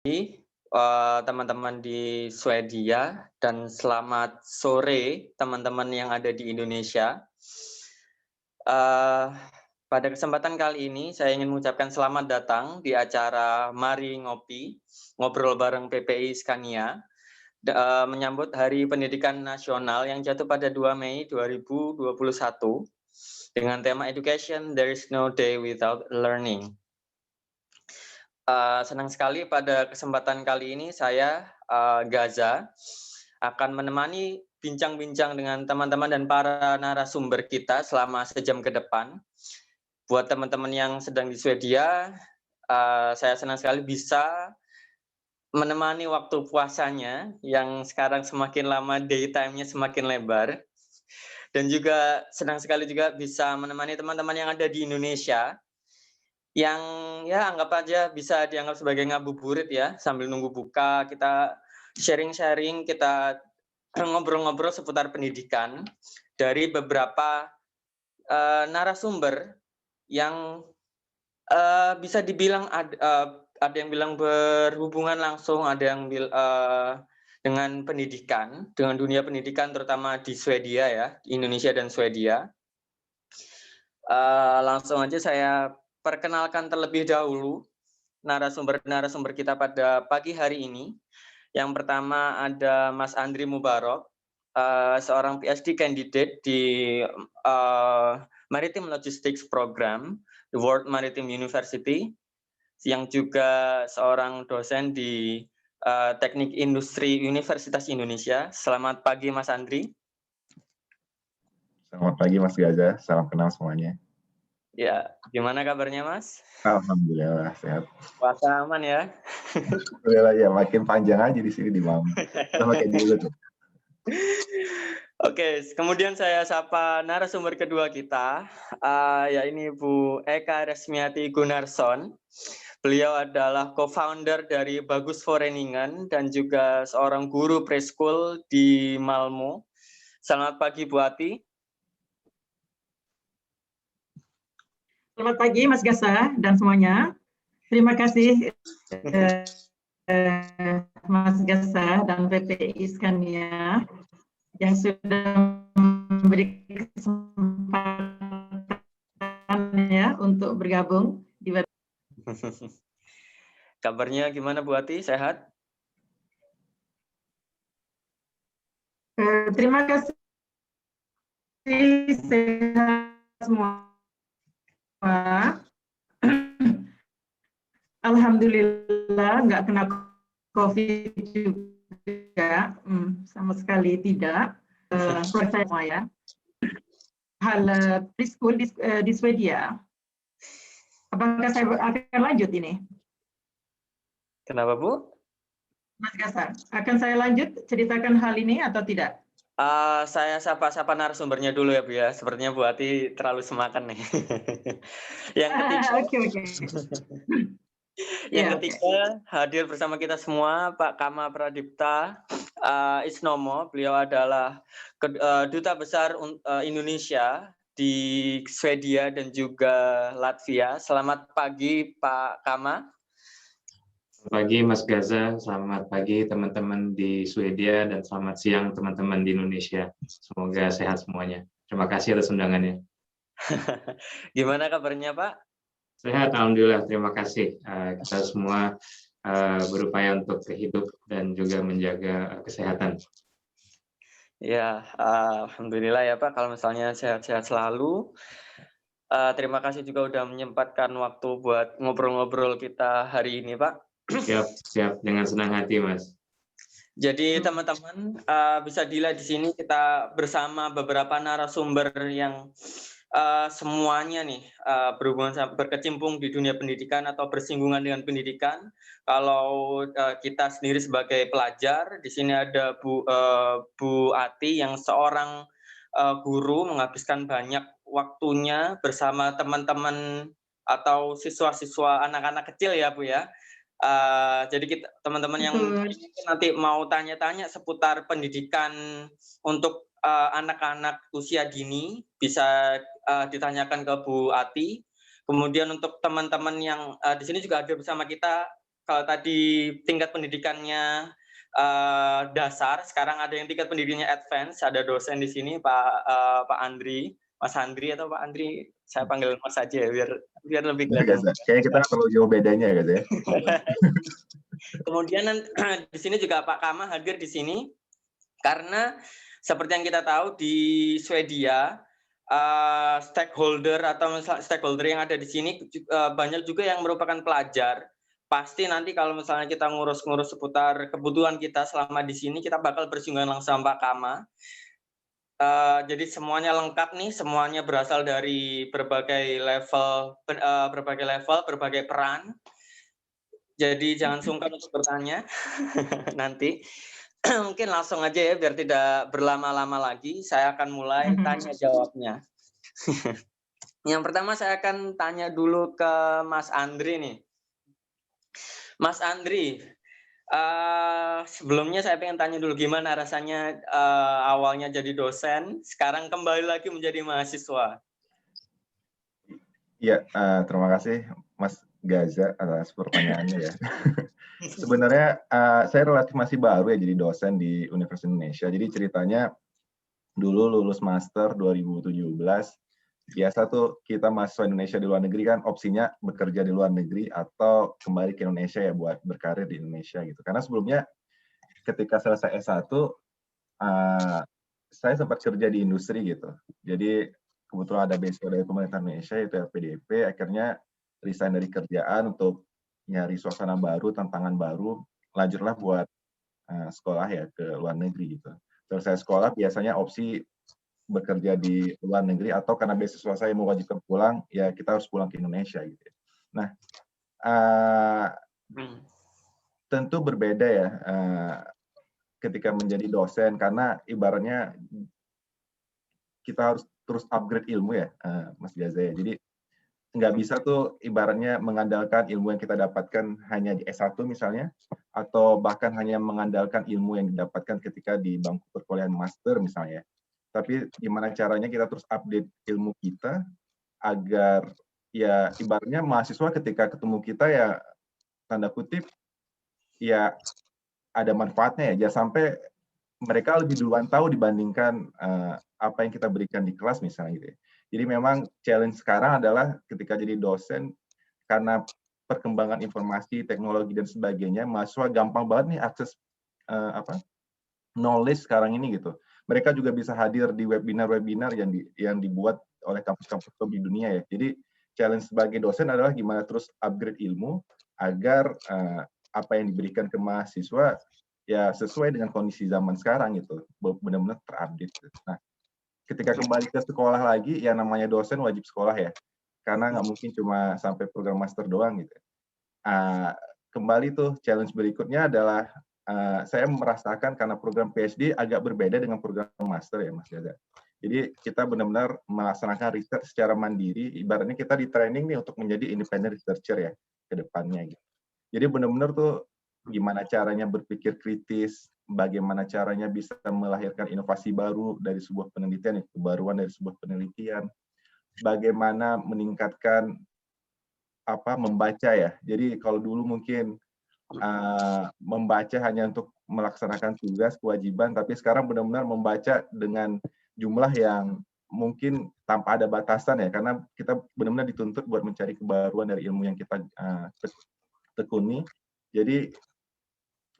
Teman-teman di Swedia dan selamat sore teman-teman yang ada di Indonesia. Eee, Pada kesempatan kali ini saya ingin mengucapkan selamat datang di acara Mari Ngopi, ngobrol bareng PPI Scania, menyambut Hari Pendidikan Nasional yang jatuh pada 2 Mei 2021 dengan tema Education There is no day without learning. Senang sekali pada kesempatan kali ini saya, Gaza, akan menemani bincang-bincang dengan teman-teman dan para narasumber kita selama sejam ke depan. Buat teman-teman yang sedang di Swedia, saya senang sekali bisa menemani waktu puasanya yang sekarang semakin lama daytime-nya semakin lebar. Dan juga senang sekali juga bisa menemani teman-teman yang ada di Indonesia yang ya anggap aja bisa dianggap sebagai ngabuburit ya, sambil nunggu buka, kita sharing-sharing, kita ngobrol-ngobrol seputar pendidikan dari beberapa, narasumber yang, bisa dibilang ada yang bilang berhubungan langsung, ada yang dengan pendidikan, dengan dunia pendidikan terutama di Swedia ya, Indonesia dan Swedia. Langsung aja saya perkenalkan terlebih dahulu narasumber-narasumber kita pada pagi hari ini. Yang pertama ada Mas Andri Mubarok, seorang PhD candidate di Maritime Logistics Program, the World Maritime University, yang juga seorang dosen di Teknik Industri Universitas Indonesia. Selamat pagi Mas Andri. Selamat pagi Mas Gaza, salam kenal semuanya. Ya, gimana kabarnya Mas? Alhamdulillah sehat. Puasa aman ya? Alhamdulillah ya, makin panjang aja di sini di Malang. Sama kayak dulu tuh. Oke, kemudian saya sapa narasumber kedua kita, ya ini Bu Eka Resmiati Gunarson. Beliau adalah co-founder dari Bagus Foreningen dan juga seorang guru preschool di Malmo. Selamat pagi Bu Ati. Selamat pagi Mas Gasa dan semuanya. Terima kasih Mas Gasa dan PPI Scania yang sudah memberi kesempatan ya untuk bergabung di web. Kabarnya gimana Bu Ati? Sehat? Terima kasih, sehat semua. Alhamdulillah nggak kena COVID juga, sama sekali tidak. Saya semua ya. Hal preschool di Swedia. Apakah saya akan lanjut ini? Kenapa Bu? Mas Gasa, akan saya lanjut ceritakan hal ini atau tidak? Saya sapa-sapa narasumbernya dulu ya Bu ya. Sepertinya Bu Ati terlalu semakan nih. Yang ketiga. Oke. Yang ketiga hadir bersama kita semua Pak Kama Pradipta Isnomo. Beliau adalah Duta Besar Indonesia di Swedia dan juga Latvia. Selamat pagi Pak Kama. Selamat pagi Mas Gaza, selamat pagi teman-teman di Swedia, dan selamat siang teman-teman di Indonesia. Semoga sehat semuanya. Terima kasih atas undangannya. Gimana kabarnya Pak? Sehat, Alhamdulillah. Terima kasih. Kita semua berupaya untuk hidup dan juga menjaga kesehatan. Ya, Alhamdulillah ya Pak, kalau misalnya sehat-sehat selalu. Terima kasih juga udah menyempatkan waktu buat ngobrol-ngobrol kita hari ini Pak. Siap. Dengan senang hati, Mas. Jadi teman-teman bisa dilihat di sini kita bersama beberapa narasumber yang semuanya nih berkecimpung di dunia pendidikan atau bersinggungan dengan pendidikan. Kalau kita sendiri sebagai pelajar, di sini ada Bu Ati yang seorang guru menghabiskan banyak waktunya bersama teman-teman atau siswa-siswa anak-anak kecil ya Bu ya. Jadi teman-teman yang nanti mau tanya-tanya seputar pendidikan untuk anak-anak usia dini bisa ditanyakan ke Bu Ati. Kemudian untuk teman-teman yang di sini juga ada bersama kita kalau tadi tingkat pendidikannya dasar, sekarang ada yang tingkat pendidikannya advance. Ada dosen di sini Pak Andri, Mas Andri atau Pak Andri, saya panggil Mas saja ya, biar lebih kelihatan. Kayaknya kita nggak perlu jauh bedanya ya, guys ya. Kemudian di sini juga Pak Kama hadir di sini karena seperti yang kita tahu di Swedia stakeholder yang ada di sini banyak juga yang merupakan pelajar. Pasti nanti kalau misalnya kita ngurus-ngurus seputar kebutuhan kita selama di sini, kita bakal bersinggungan langsung sama Pak Kama. Jadi semuanya lengkap nih, semuanya berasal dari berbagai level, berbagai peran. Jadi jangan sungkan untuk bertanya nanti. Mungkin langsung aja ya, biar tidak berlama-lama lagi. Saya akan mulai tanya jawabnya. Yang pertama saya akan tanya dulu ke Mas Andri nih. Mas Andri, sebelumnya saya pengen tanya dulu gimana rasanya awalnya jadi dosen, sekarang kembali lagi menjadi mahasiswa. Iya, terima kasih Mas Gaza atas pertanyaannya ya. Sebenarnya saya relatif masih baru ya jadi dosen di Universitas Indonesia. Jadi ceritanya dulu lulus master 2017, biasa tuh kita mahasiswa Indonesia di luar negeri kan opsinya bekerja di luar negeri atau kembali ke Indonesia ya buat berkarir di Indonesia gitu. Karena sebelumnya ketika selesai S1 saya sempat kerja di industri gitu. Jadi kebetulan ada beasiswa dari pemerintah Indonesia yaitu LPDP, akhirnya resign dari kerjaan untuk nyari suasana baru, tantangan baru, lanjutlah buat sekolah ya ke luar negeri gitu. Selesai sekolah biasanya opsi bekerja di luar negeri atau karena beasiswa saya mewajibkan pulang, ya kita harus pulang ke Indonesia gitu. Nah, tentu berbeda ya ketika menjadi dosen karena ibaratnya kita harus terus upgrade ilmu ya, Mas Gaza ya. Jadi nggak bisa tuh ibaratnya mengandalkan ilmu yang kita dapatkan hanya di S1 misalnya, atau bahkan hanya mengandalkan ilmu yang didapatkan ketika di bangku perkuliahan master misalnya. Tapi gimana caranya kita terus update ilmu kita agar ya ibaratnya mahasiswa ketika ketemu kita ya tanda kutip ya ada manfaatnya ya. Jangan sampai mereka lebih duluan tahu dibandingkan apa yang kita berikan di kelas misalnya gitu ya. Jadi memang challenge sekarang adalah ketika jadi dosen, karena perkembangan informasi, teknologi, dan sebagainya, mahasiswa gampang banget nih akses knowledge sekarang ini gitu. Mereka juga bisa hadir di webinar-webinar yang dibuat oleh kampus-kampus di dunia ya. Jadi challenge sebagai dosen adalah gimana terus upgrade ilmu agar apa yang diberikan ke mahasiswa ya sesuai dengan kondisi zaman sekarang gitu, benar-benar terupdate. Nah, ketika kembali ke sekolah lagi, ya namanya dosen wajib sekolah ya, karena nggak mungkin cuma sampai program master doang gitu. Kembali tuh challenge berikutnya adalah saya merasakan karena program PhD agak berbeda dengan program master ya Mas Gaza. Jadi kita benar-benar melaksanakan riset secara mandiri, ibaratnya kita di training nih untuk menjadi independent researcher ya ke depannya gitu. Jadi benar-benar tuh gimana caranya berpikir kritis, bagaimana caranya bisa melahirkan inovasi baru dari sebuah penelitian, kebaruan dari sebuah penelitian, bagaimana meningkatkan membaca ya. Jadi kalau dulu mungkin membaca hanya untuk melaksanakan tugas, kewajiban, tapi sekarang benar-benar membaca dengan jumlah yang mungkin tanpa ada batasan ya, karena kita benar-benar dituntut buat mencari kebaruan dari ilmu yang kita tekuni. Jadi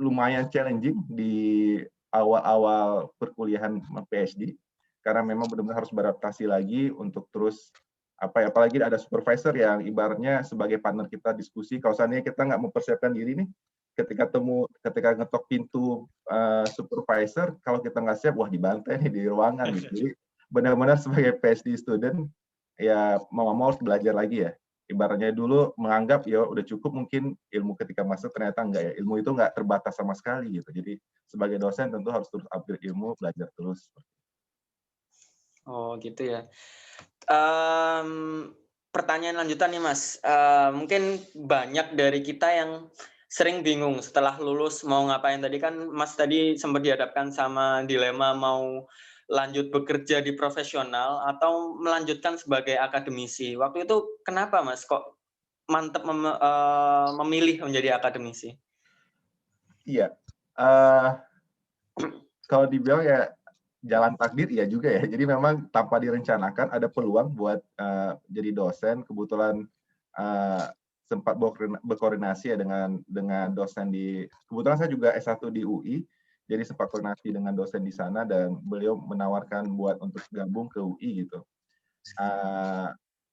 lumayan challenging di awal-awal perkuliahan PhD karena memang benar-benar harus beradaptasi lagi untuk terus apalagi ada supervisor yang ibaratnya sebagai partner kita diskusi. Kalau seandainya kita nggak mempersiapkan diri nih ketika ngetok pintu supervisor, kalau kita nggak siap, wah dibantai nih di ruangan gitu. Jadi benar-benar sebagai PhD student ya mau harus belajar lagi ya. Ibaratnya dulu menganggap ya udah cukup mungkin ilmu ketika masuk, ternyata enggak ya. Ilmu itu enggak terbatas sama sekali gitu. Jadi sebagai dosen tentu harus terus upgrade ilmu, belajar terus. Oh gitu ya. Pertanyaan lanjutan nih Mas. Mungkin banyak dari kita yang sering bingung setelah lulus mau ngapain. Tadi kan Mas tadi sempat dihadapkan sama dilema mau lanjut bekerja di profesional atau melanjutkan sebagai akademisi. Waktu itu kenapa Mas kok mantap memilih menjadi akademisi? Iya, kalau dibilang ya jalan takdir ya juga ya. Jadi memang tanpa direncanakan ada peluang buat jadi dosen. Kebetulan sempat berkoordinasi ya dengan dosen kebetulan saya juga S1 di UI, jadi sempat koordinasi dengan dosen di sana dan beliau menawarkan buat untuk gabung ke UI gitu.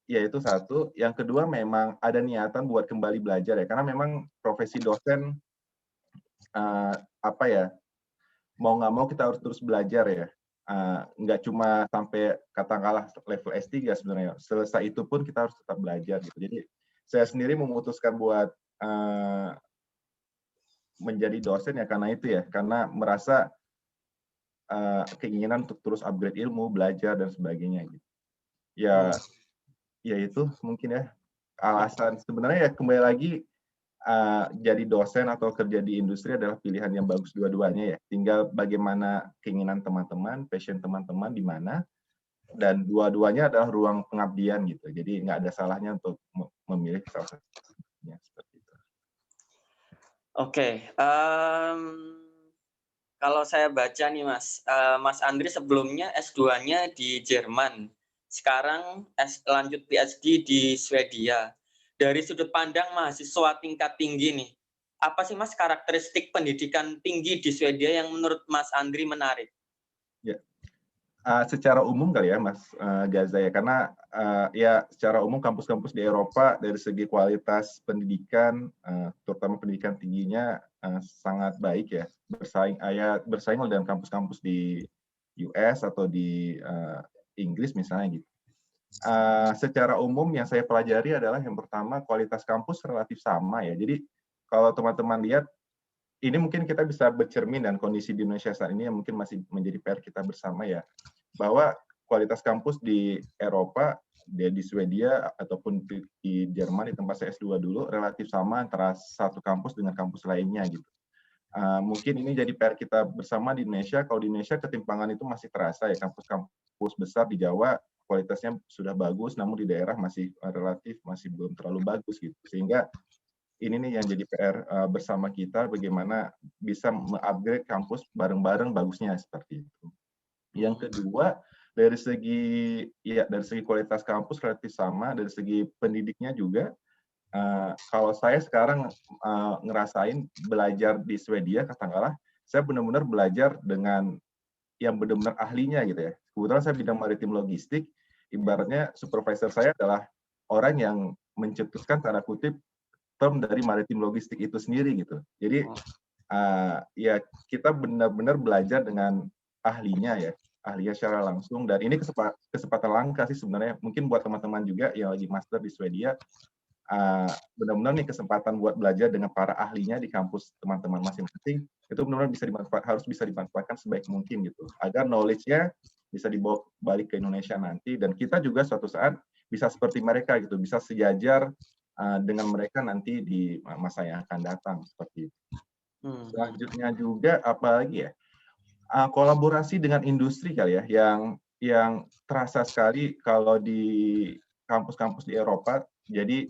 Ya itu satu. Yang kedua memang ada niatan buat kembali belajar ya, karena memang profesi dosen apa ya, mau nggak mau kita harus terus belajar ya. Nggak cuma sampai katakanlah level S3 sebenarnya. Selesai itu pun kita harus tetap belajar gitu. Jadi saya sendiri memutuskan buat menjadi dosen ya karena itu ya, karena merasa keinginan untuk terus upgrade ilmu, belajar dan sebagainya gitu. Ya itu mungkin ya alasan. Sebenarnya ya kembali lagi jadi dosen atau kerja di industri adalah pilihan yang bagus dua-duanya ya. Tinggal bagaimana keinginan teman-teman, passion teman-teman di mana, dan dua-duanya adalah ruang pengabdian gitu. Jadi nggak ada salahnya untuk memilih salah satunya seperti itu. Oke, kalau saya baca nih Mas, Mas Andri sebelumnya S2-nya di Jerman, sekarang lanjut PhD di Swedia. Dari sudut pandang mahasiswa tingkat tinggi nih, apa sih Mas karakteristik pendidikan tinggi di Swedia yang menurut Mas Andri menarik? Ya, secara umum kali ya Mas Gaza ya, karena ya secara umum kampus-kampus di Eropa dari segi kualitas pendidikan, terutama pendidikan tingginya sangat baik ya, bersaing dengan kampus-kampus di US atau di Inggris misalnya gitu. Secara umum yang saya pelajari adalah yang pertama kualitas kampus relatif sama ya. Jadi kalau teman-teman lihat, ini mungkin kita bisa bercermin dan kondisi di Indonesia saat ini yang mungkin masih menjadi PR kita bersama ya, bahwa kualitas kampus di Eropa, di Swedia ataupun di Jerman di tempat saya S2 dulu relatif sama antara satu kampus dengan kampus lainnya gitu. Mungkin ini jadi PR kita bersama di Indonesia. Kalau di Indonesia ketimpangan itu masih terasa ya, kampus-kampus besar di Jawa kualitasnya sudah bagus, namun di daerah masih relatif masih belum terlalu bagus gitu. Sehingga ini nih yang jadi PR bersama kita, bagaimana bisa mengupgrade kampus bareng-bareng bagusnya seperti itu. Yang kedua, dari segi kualitas kampus relatif sama, dari segi pendidiknya juga. Kalau saya sekarang ngerasain belajar di Swedia, katakanlah, saya benar-benar belajar dengan yang benar-benar ahlinya gitu ya. Kebetulan saya bidang maritim logistik, ibaratnya supervisor saya adalah orang yang mencetuskan tanda kutip term dari maritim logistik itu sendiri gitu. Jadi ya kita benar-benar belajar dengan ahlinya secara langsung, dan ini kesempatan langka sih sebenarnya. Mungkin buat teman-teman juga yang lagi master di Swedia, benar-benar nih kesempatan buat belajar dengan para ahlinya di kampus teman-teman masing-masing, itu benar-benar harus bisa dimanfaatkan sebaik mungkin gitu, agar knowledge-nya bisa dibawa balik ke Indonesia nanti, dan kita juga suatu saat bisa seperti mereka gitu, bisa sejajar dengan mereka nanti di masa yang akan datang seperti itu. Selanjutnya juga apalagi ya, kolaborasi dengan industri kali ya, yang terasa sekali kalau di kampus-kampus di Eropa. Jadi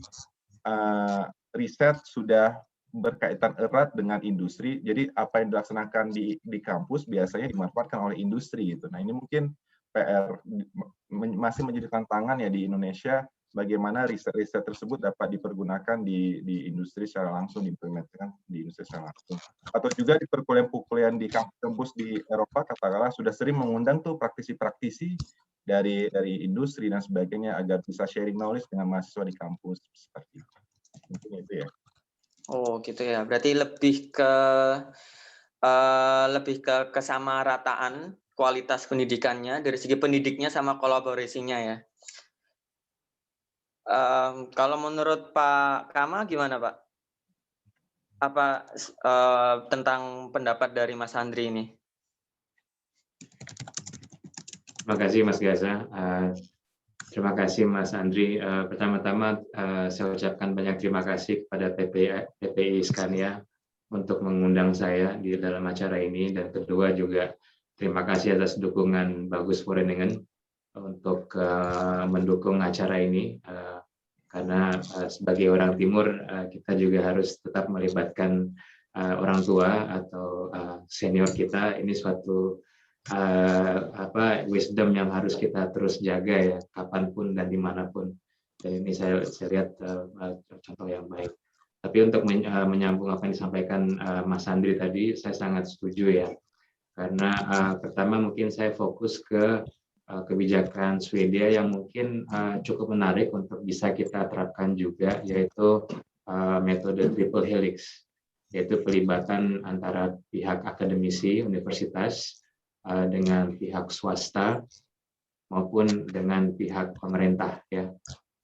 riset sudah berkaitan erat dengan industri. Jadi apa yang dilaksanakan di kampus biasanya dimanfaatkan oleh industri gitu. Nah ini mungkin PR masih menjadi tantangan ya di Indonesia, bagaimana riset-riset tersebut dapat dipergunakan di industri secara langsung, diimplementasikan di industri secara langsung. Atau juga di perkuliahan di kampus di Eropa, katakanlah sudah sering mengundang tuh praktisi-praktisi dari industri dan sebagainya agar bisa sharing knowledge dengan mahasiswa di kampus seperti itu. Mungkin itu ya. Oh gitu ya. Berarti lebih ke kesamarataan kualitas pendidikannya dari segi pendidiknya sama kolaborasinya ya. Kalau menurut Pak Kama gimana Pak? Apa tentang pendapat dari Mas Andri ini? Terima kasih Mas Gaza. Terima kasih Mas Andri. Pertama-tama saya ucapkan banyak terima kasih kepada PPI Scania untuk mengundang saya di dalam acara ini, dan kedua juga terima kasih atas dukungan Bagus Vereniging untuk mendukung acara ini. karena sebagai orang timur kita juga harus tetap melibatkan orang tua atau senior kita. Ini suatu wisdom yang harus kita terus jaga ya, kapanpun dan dimanapun. Dan ini saya lihat contoh yang baik. Tapi untuk menyambung apa yang disampaikan Mas Andri tadi, saya sangat setuju ya. Karena pertama mungkin saya fokus ke kebijakan Swedia yang mungkin cukup menarik untuk bisa kita terapkan juga, yaitu metode triple helix, yaitu pelibatan antara pihak akademisi universitas dengan pihak swasta maupun dengan pihak pemerintah ya.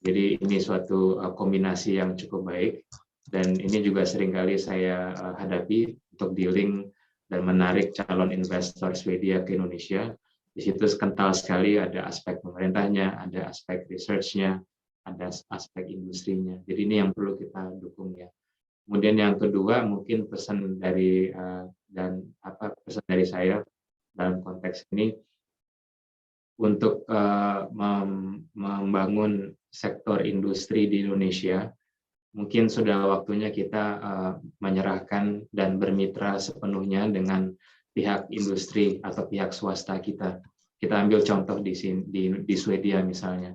Jadi ini suatu kombinasi yang cukup baik, dan ini juga seringkali saya hadapi untuk dealing dan menarik calon investor Swedia ke Indonesia. Di situ kental sekali, ada aspek pemerintahnya, ada aspek research-nya, ada aspek industrinya. Jadi ini yang perlu kita dukung ya. Kemudian yang kedua mungkin pesan dari saya dalam konteks ini untuk membangun sektor industri di Indonesia. Mungkin sudah waktunya kita menyerahkan dan bermitra sepenuhnya dengan pihak industri atau pihak swasta kita. Kita ambil contoh di Swedia misalnya.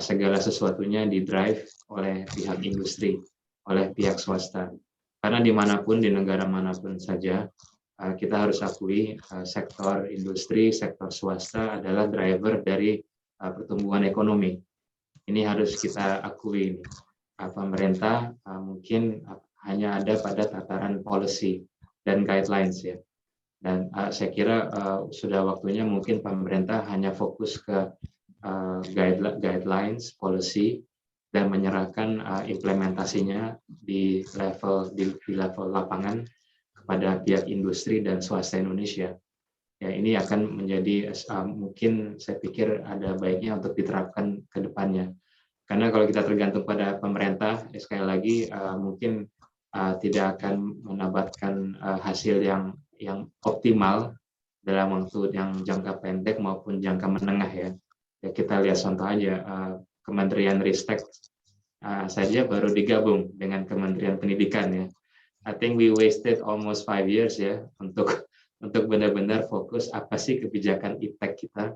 Segala sesuatunya didrive oleh pihak industri, oleh pihak swasta. Karena dimanapun, di negara manapun saja, kita harus akui sektor industri, sektor swasta adalah driver dari pertumbuhan ekonomi. Ini harus kita akui. Pemerintah mungkin hanya ada pada tataran policy dan guidelines ya. Dan saya kira sudah waktunya mungkin pemerintah hanya fokus ke guidelines, policy, dan menyerahkan implementasinya di level lapangan kepada pihak industri dan swasta Indonesia. Ya, ini akan menjadi mungkin saya pikir ada baiknya untuk diterapkan ke depannya. Karena kalau kita tergantung pada pemerintah, sekali lagi mungkin tidak akan mendapatkan hasil yang optimal dalam waktu yang jangka pendek maupun jangka menengah ya. Ya kita lihat contoh aja Kementerian Ristek saja baru digabung dengan Kementerian Pendidikan ya. I think we wasted almost 5 years ya untuk benar-benar fokus apa sih kebijakan IPTEK kita.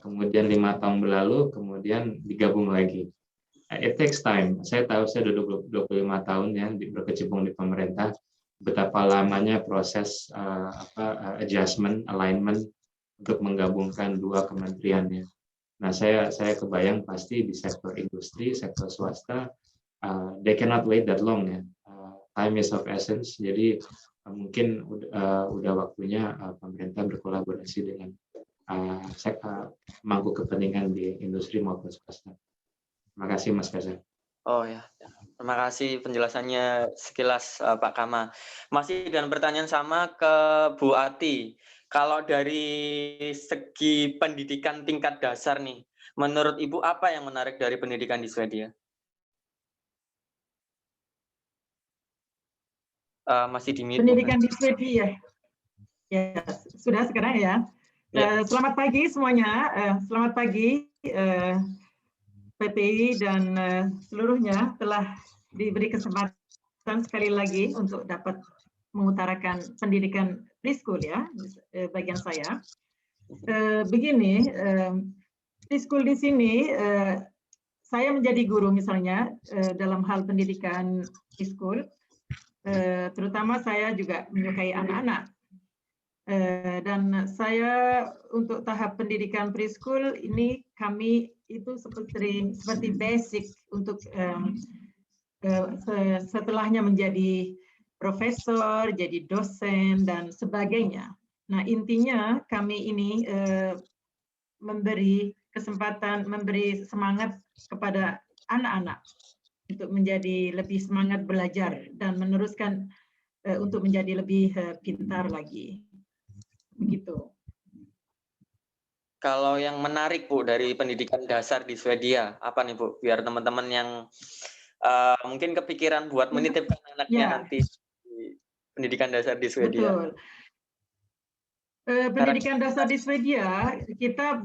Kemudian 5 tahun berlalu, kemudian digabung lagi. It takes time. Saya tahu saya sudah 25 tahun ya berkecimpung di pemerintah. Betapa lamanya proses adjustment, alignment untuk menggabungkan dua kementerian ya. Nah saya kebayang pasti di sektor industri, sektor swasta, they cannot wait that long ya. Time is of essence. Jadi mungkin udah waktunya pemerintah berkolaborasi dengan mangku kepentingan di industri maupun swasta. Terima kasih Mas Gaza. Oh ya, terima kasih penjelasannya sekilas Pak Kama. Masih dengan pertanyaan sama ke Bu Ati. Kalau dari segi pendidikan tingkat dasar nih, menurut Ibu apa yang menarik dari pendidikan di Swedia? Masih di mute. Pendidikan di Swedia. Ya, sudah sekarang ya. Selamat pagi semuanya. Selamat pagi. PPI dan seluruhnya telah diberi kesempatan sekali lagi untuk dapat mengutarakan pendidikan preschool ya, bagian saya. Begini, preschool di sini, saya menjadi guru misalnya dalam hal pendidikan preschool, terutama saya juga menyukai anak-anak. Dan saya untuk tahap pendidikan preschool ini kami itu seperti basic untuk setelahnya menjadi profesor, jadi dosen dan sebagainya. Nah intinya kami ini memberi kesempatan, memberi semangat kepada anak-anak untuk menjadi lebih semangat belajar dan meneruskan untuk menjadi lebih pintar lagi. Begitu. Kalau yang menarik Bu dari pendidikan dasar di Swedia, apa nih Bu? Biar teman-teman yang mungkin kepikiran buat menitipkan anaknya nanti di pendidikan dasar di Swedia. Betul. Pendidikan dasar di Swedia kita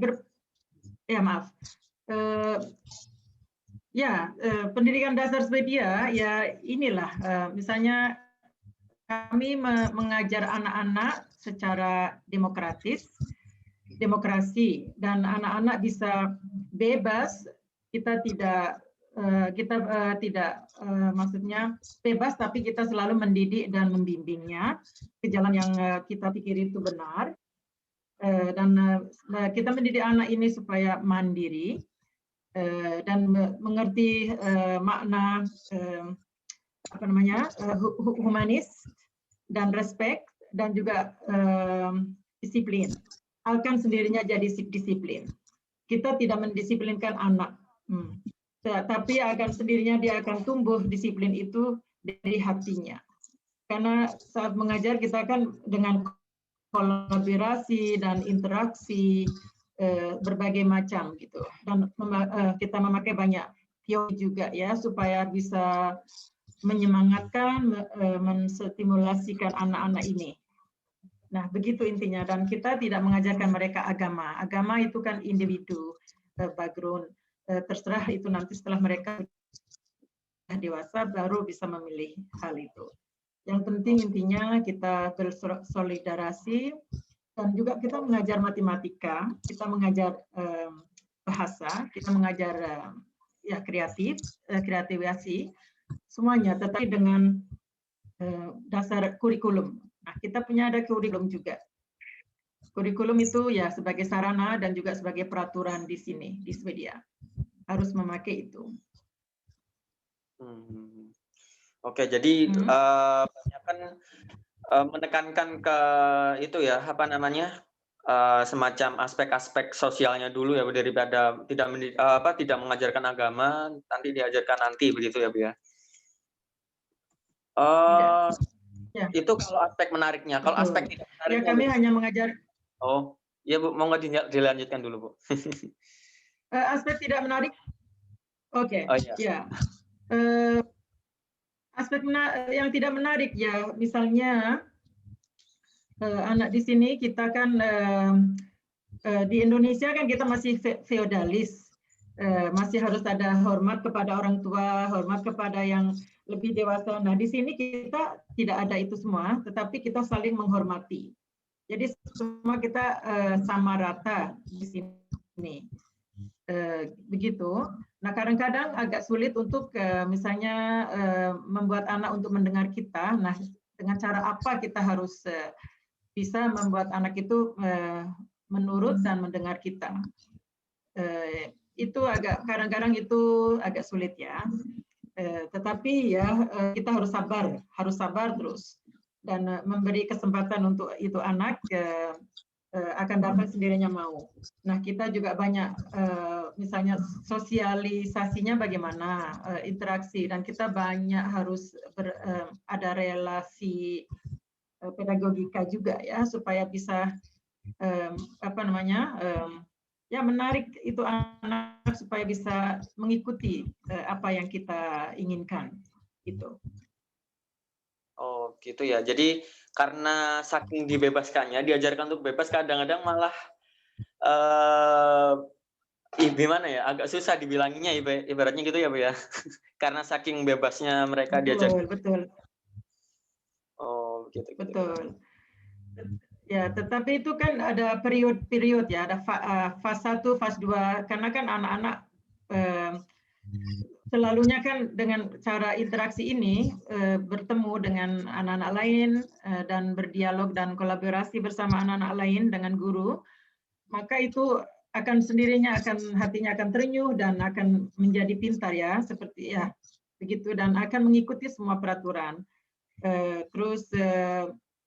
Ya, pendidikan dasar Swedia ya inilah, misalnya kami mengajar anak-anak secara demokrasi, dan anak-anak bisa bebas. Kita tidak maksudnya bebas, tapi kita selalu mendidik dan membimbingnya ke jalan yang kita pikir itu benar. Dan kita mendidik anak ini supaya mandiri dan mengerti makna humanis dan respect, dan juga disiplin. Akan sendirinya jadi disiplin. Kita tidak mendisiplinkan anak, tapi akan sendirinya dia akan tumbuh disiplin itu dari hatinya. Karena saat mengajar kita kan dengan kolaborasi dan interaksi berbagai macam gitu, dan kita memakai banyak teori juga ya supaya bisa menyemangatkan, menstimulasikan anak-anak ini. Nah, begitu intinya. Dan kita tidak mengajarkan mereka agama. Agama itu kan individu, background. Terserah itu nanti setelah mereka dewasa baru bisa memilih hal itu. Yang penting intinya kita bersolidarasi, dan juga kita mengajar matematika, kita mengajar bahasa, kita mengajar ya kreativasi, semuanya, tetapi dengan dasar kurikulum. Nah, kita punya ada kurikulum juga. Kurikulum itu ya sebagai sarana dan juga sebagai peraturan di sini, di Swedia. Harus memakai itu. Oke, jadi banyak kan menekankan ke itu ya, apa namanya, semacam aspek-aspek sosialnya dulu ya, daripada tidak mengajarkan agama, nanti diajarkan nanti, begitu ya Bu ya? Ya. Itu kalau aspek menariknya. Kalau aspek tidak menariknya, ya kami hanya mengajar. Oh, ya Bu, mau nggak dilanjutkan dulu Bu? Aspek tidak menarik. Oke. Oh, iya. Ya. Aspek yang tidak menarik ya, misalnya anak di sini kita kan di Indonesia kan kita masih feodalis, masih harus ada hormat kepada orang tua, hormat kepada yang lebih dewasa. Nah, di sini kita tidak ada itu semua, tetapi kita saling menghormati. Jadi semua kita sama rata di sini. Begitu. Nah, kadang-kadang agak sulit untuk misalnya membuat anak untuk mendengar kita. Nah, dengan cara apa kita harus bisa membuat anak itu menurut dan mendengar kita. Itu kadang-kadang itu agak sulit ya. Tetapi ya kita harus sabar terus, dan memberi kesempatan untuk itu anak akan datang sendirinya mau. Nah, kita juga banyak misalnya sosialisasinya bagaimana, interaksi, dan kita banyak harus ada relasi pedagogika juga ya, supaya bisa ya menarik itu anak supaya bisa mengikuti apa yang kita inginkan gitu. Oh gitu ya. Jadi karena saking dibebaskannya, diajarkan untuk bebas, kadang-kadang malah gimana ya, agak susah dibilanginya ibaratnya gitu ya Bu ya. Karena saking bebasnya mereka diajar. Betul. Oh gitu. Betul. Ya, tetapi itu kan ada period ya, ada fase 1, fase 2, karena kan anak-anak selalunya kan dengan cara interaksi ini bertemu dengan anak-anak lain dan berdialog dan kolaborasi bersama anak-anak lain dengan guru, maka itu akan sendirinya hatinya akan terenyuh dan akan menjadi pintar ya, seperti ya begitu, dan akan mengikuti semua peraturan. Terus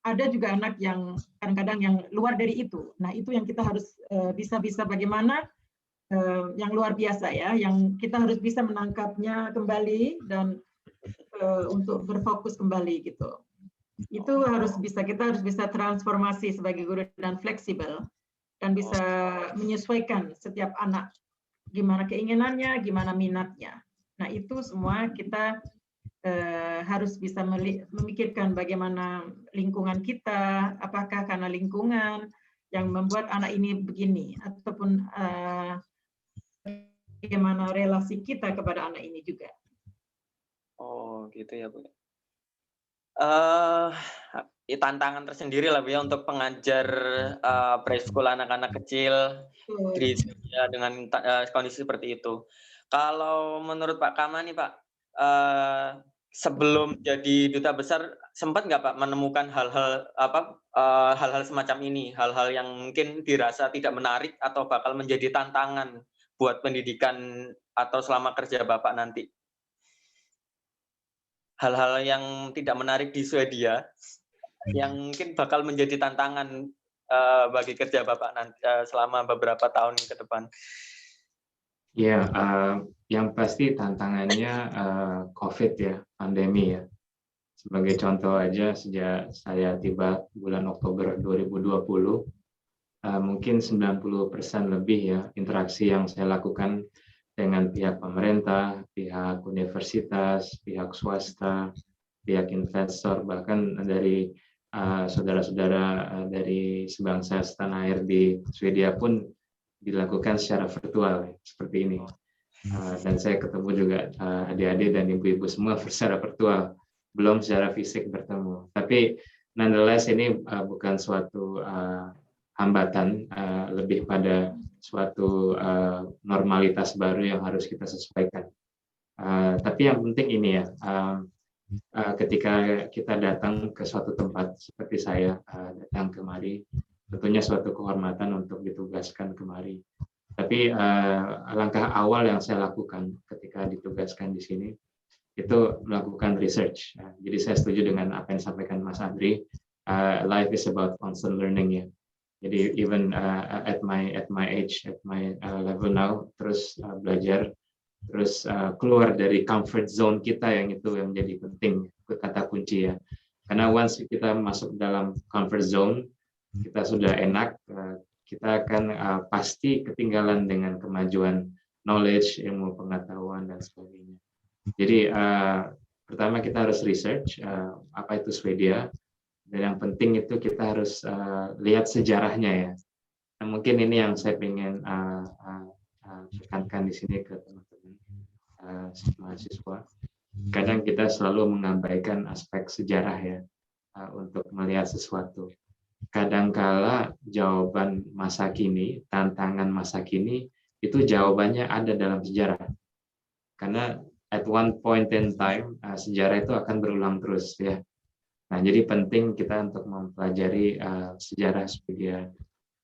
ada juga anak yang kadang-kadang yang luar dari itu. Nah, itu yang kita harus bisa bagaimana yang luar biasa ya, yang kita harus bisa menangkapnya kembali dan untuk berfokus kembali gitu. Itu kita harus bisa transformasi sebagai guru dan fleksibel, dan bisa menyesuaikan setiap anak, gimana keinginannya, gimana minatnya. Nah, itu semua kita harus bisa memikirkan bagaimana lingkungan kita, apakah karena lingkungan yang membuat anak ini begini, ataupun bagaimana relasi kita kepada anak ini juga. Oh, gitu ya, Bu. Tantangan tersendiri lah, Bu, ya, untuk pengajar preschool anak-anak kecil dengan kondisi seperti itu. Kalau menurut Pak Kama nih, Pak, sebelum jadi duta besar sempat nggak Pak menemukan hal-hal semacam ini, hal-hal yang mungkin dirasa tidak menarik atau bakal menjadi tantangan buat pendidikan atau selama kerja Bapak nanti? Hal-hal yang tidak menarik di Swedia yang mungkin bakal menjadi tantangan bagi kerja Bapak nanti selama beberapa tahun ke depan. Ya, yang pasti tantangannya COVID ya, pandemi ya. Sebagai contoh aja, sejak saya tiba bulan Oktober 2020, mungkin 90% lebih ya interaksi yang saya lakukan dengan pihak pemerintah, pihak universitas, pihak swasta, pihak investor, bahkan dari saudara-saudara dari sebangsa setanah air di Swedia pun dilakukan secara virtual seperti ini. Dan saya ketemu juga adik-adik dan ibu-ibu semua secara virtual, belum secara fisik bertemu. Tapi nonetheless ini bukan suatu hambatan, lebih pada suatu normalitas baru yang harus kita sesuaikan. Tapi yang penting ini ya, ketika kita datang ke suatu tempat seperti saya datang kemari, tentunya suatu kehormatan untuk ditugaskan kemari. Tapi langkah awal yang saya lakukan ketika ditugaskan di sini itu melakukan research. Jadi saya setuju dengan apa yang disampaikan Mas Andri. Life is about constant learning ya. Jadi even at my age, at my level now, terus belajar, terus keluar dari comfort zone kita yang itu yang menjadi penting, kata kunci ya. Karena once kita masuk dalam comfort zone, kita sudah enak, kita akan pasti ketinggalan dengan kemajuan knowledge, ilmu pengetahuan dan sebagainya. Jadi pertama kita harus research apa itu Swedia. Dan yang penting itu kita harus lihat sejarahnya ya. Nah, mungkin ini yang saya ingin tekankan di sini ke teman-teman mahasiswa. Kadang kita selalu mengabaikan aspek sejarah ya untuk melihat sesuatu. Kadangkala jawaban masa kini, tantangan masa kini itu jawabannya ada dalam sejarah. Karena at one point in time sejarah itu akan berulang terus ya. Nah, jadi penting kita untuk mempelajari sejarah Swedia.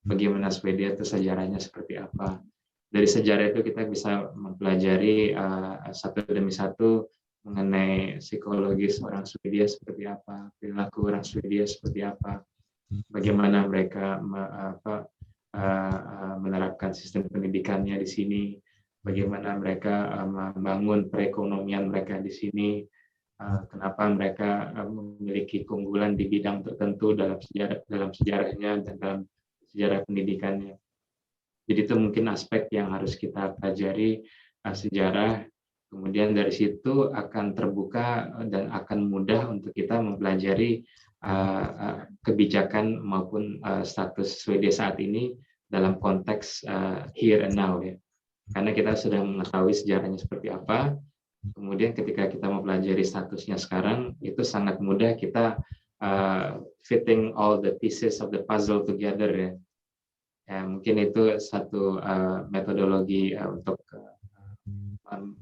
Bagaimana Swedia itu sejarahnya seperti apa. Dari sejarah itu kita bisa mempelajari satu demi satu mengenai psikologis orang Swedia seperti apa, perilaku orang Swedia seperti apa, bagaimana mereka menerapkan sistem pendidikannya di sini, bagaimana mereka membangun perekonomian mereka di sini, kenapa mereka memiliki keunggulan di bidang tertentu dalam sejarahnya dan dalam sejarah pendidikannya. Jadi itu mungkin aspek yang harus kita pelajari sejarah. Kemudian dari situ akan terbuka dan akan mudah untuk kita mempelajari kebijakan maupun status Swedia saat ini dalam konteks here and now ya. Karena kita sudah mengetahui sejarahnya seperti apa. Kemudian ketika kita mempelajari statusnya sekarang, itu sangat mudah kita fitting all the pieces of the puzzle together ya. Mungkin itu satu metodologi untuk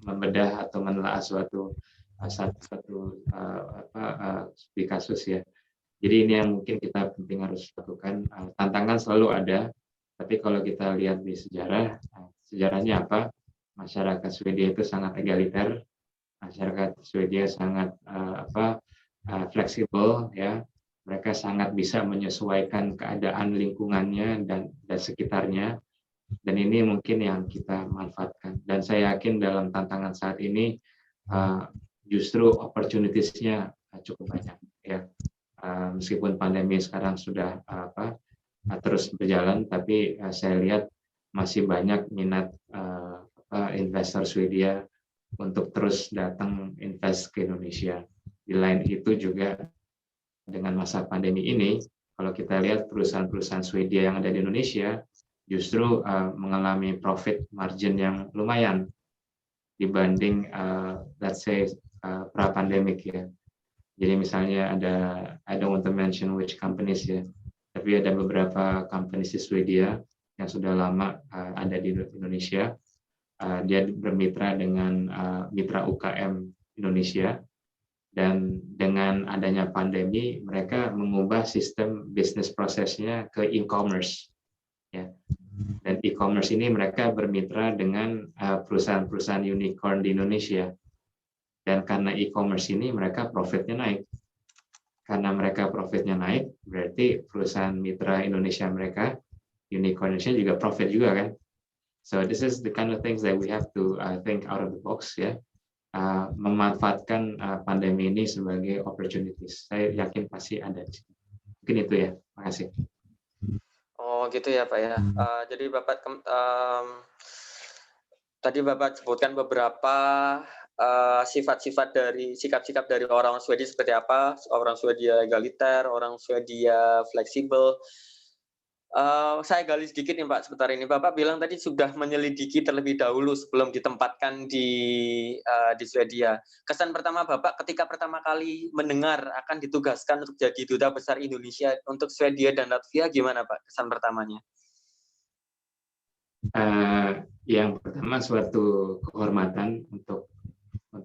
membedah atau menelaah suatu studi kasus ya. Jadi ini yang mungkin kita penting harus lakukan. Tantangan selalu ada, tapi kalau kita lihat di sejarah, sejarahnya apa? Masyarakat Swedia itu sangat egaliter. Masyarakat Swedia sangat fleksibel ya, mereka sangat bisa menyesuaikan keadaan lingkungannya dan sekitarnya, dan ini mungkin yang kita manfaatkan. Dan saya yakin dalam tantangan saat ini justru opportunities-nya cukup banyak ya, meskipun pandemi sekarang sudah terus berjalan, tapi saya lihat masih banyak minat investor Swedia untuk terus datang invest ke Indonesia. Di lain itu juga dengan masa pandemi ini, kalau kita lihat perusahaan-perusahaan Swedia yang ada di Indonesia, justru mengalami profit margin yang lumayan dibanding let's say pra-pandemic ya. Jadi misalnya ada, I don't want to mention which companies ya, tapi ada beberapa companies di Swedia yang sudah lama ada di Indonesia. Dia bermitra dengan mitra UKM Indonesia, dan dengan adanya pandemi mereka mengubah sistem bisnis prosesnya ke e-commerce. Ya. Dan e-commerce ini mereka bermitra dengan perusahaan-perusahaan unicorn di Indonesia. Dan karena e-commerce ini mereka profitnya naik. Karena mereka profitnya naik, berarti perusahaan mitra Indonesia mereka, unicorn Indonesia juga profit juga kan. So this is the kind of things that we have to think out of the box ya. Memanfaatkan pandemi ini sebagai opportunities. Saya yakin pasti ada. Mungkin itu ya. Makasih. Oh gitu ya Pak ya. Jadi Bapak tadi Bapak sebutkan beberapa sifat-sifat dari sikap-sikap dari orang Swedia seperti apa, orang Swedia egaliter, orang Swedia fleksibel. Saya gali sedikit nih Pak sebentar ini. Bapak bilang tadi sudah menyelidiki terlebih dahulu sebelum ditempatkan di Swedia. Kesan pertama Bapak ketika pertama kali mendengar akan ditugaskan untuk jadi duta besar Indonesia untuk Swedia dan Latvia, gimana Pak kesan pertamanya? Yang pertama suatu kehormatan untuk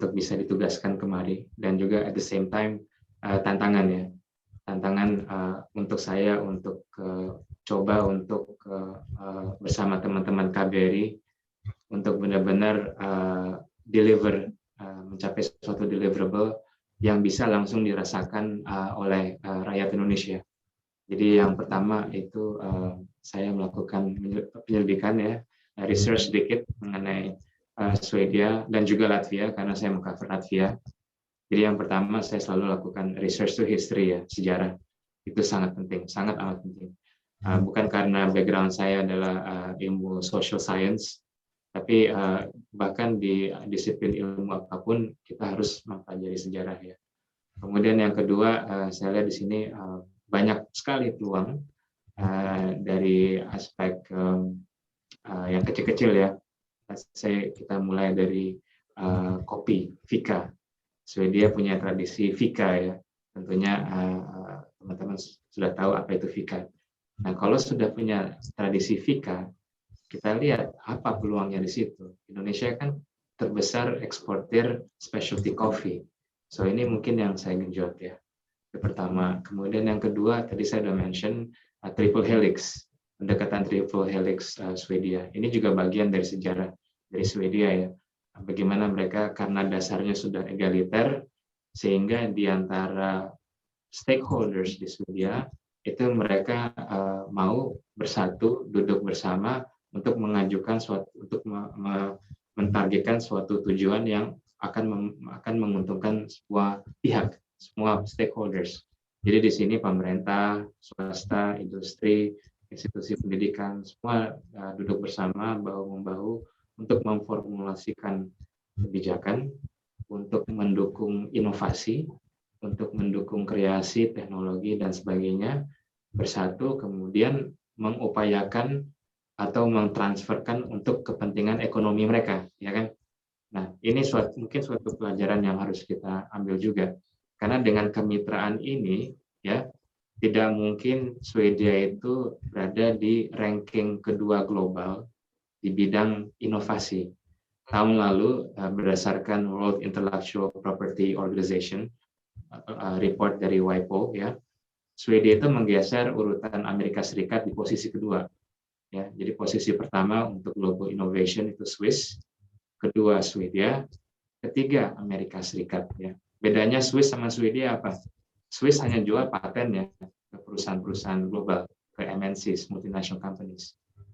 bisa ditugaskan kemari, dan juga at the same time tantangan ya, untuk saya untuk coba untuk bersama teman-teman KBRI untuk benar-benar deliver, mencapai suatu deliverable yang bisa langsung dirasakan oleh rakyat Indonesia. Jadi yang pertama itu saya melakukan penyelidikan ya, research sedikit mengenai Swedia dan juga Latvia karena saya mengcover Latvia. Jadi yang pertama saya selalu lakukan research to history ya, sejarah. Itu sangat penting, sangat amat penting. Bukan karena background saya adalah ilmu social science, tapi bahkan di disiplin ilmu apapun kita harus mempelajari sejarah ya. Kemudian yang kedua saya lihat di sini banyak sekali peluang dari aspek yang kecil-kecil ya. Kita mulai dari kopi, fika. Swedia punya tradisi fika ya. Tentunya teman-teman sudah tahu apa itu fika. Nah, kalau sudah punya tradisi fika, kita lihat apa peluangnya di situ. Indonesia kan terbesar eksportir specialty coffee. So ini mungkin yang saya genjot ya. Yang pertama. Kemudian yang kedua, tadi saya sudah mention triple helix. Pendekatan triple helix Swedia. Ini juga bagian dari sejarah dari Swedia ya. Bagaimana mereka karena dasarnya sudah egaliter, sehingga di antara stakeholders di Swedia itu mereka mau bersatu, duduk bersama untuk mengajukan mentargetkan suatu tujuan yang akan menguntungkan semua pihak, semua stakeholders. Jadi di sini pemerintah, swasta, industri, institusi pendidikan, semua duduk bersama bahu-membahu untuk memformulasikan kebijakan, untuk mendukung inovasi, untuk mendukung kreasi teknologi dan sebagainya, bersatu kemudian mengupayakan atau mentransferkan untuk kepentingan ekonomi mereka, ya kan? Nah, ini mungkin suatu pelajaran yang harus kita ambil juga, karena dengan kemitraan ini, ya, tidak mungkin Swedia itu berada di ranking kedua global di bidang inovasi. Tahun lalu berdasarkan World Intellectual Property Organization report dari WIPO ya, Swedia itu menggeser urutan Amerika Serikat di posisi kedua. Ya, jadi posisi pertama untuk global innovation itu Swiss, kedua Swedia, ketiga Amerika Serikat ya. Bedanya Swiss sama Swedia apa? Swiss hanya jual paten ya ke perusahaan-perusahaan global, ke MNCs, multinational companies.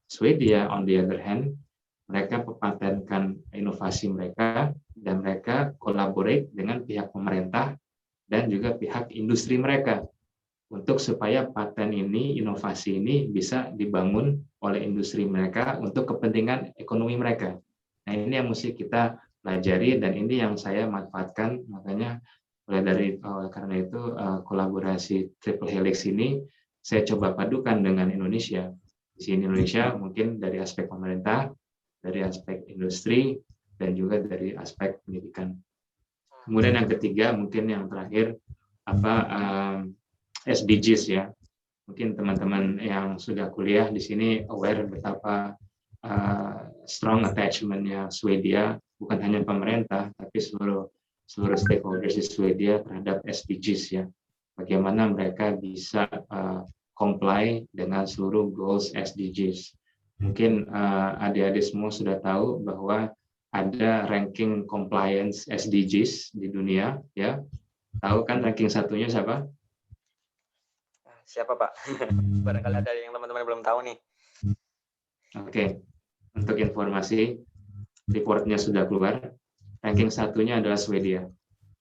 Swedia on the other hand, mereka mempatenkan inovasi mereka dan mereka collaborate dengan pihak pemerintah dan juga pihak industri mereka untuk supaya paten ini, inovasi ini bisa dibangun oleh industri mereka untuk kepentingan ekonomi mereka. Nah, ini yang mesti kita pelajari dan ini yang saya manfaatkan, makanya karena itu kolaborasi Triple Helix ini saya coba padukan dengan Indonesia sini Indonesia mungkin dari aspek pemerintah, dari aspek industri, dan juga dari aspek pendidikan. Kemudian yang ketiga, mungkin yang terakhir, SDGs ya. Mungkin teman-teman yang sudah kuliah di sini aware betapa strong attachment-nya Swedia, bukan hanya pemerintah, tapi seluruh stakeholders di Swedia terhadap SDGs ya. Bagaimana mereka bisa comply dengan seluruh goals SDGs. Mungkin adik-adik semua sudah tahu bahwa ada ranking compliance SDGs di dunia ya. Tahu kan ranking satunya siapa? Siapa Pak? Barangkali ada yang teman-teman belum tahu nih. Oke. Untuk informasi, reportnya sudah keluar. Ranking satunya adalah Swedia.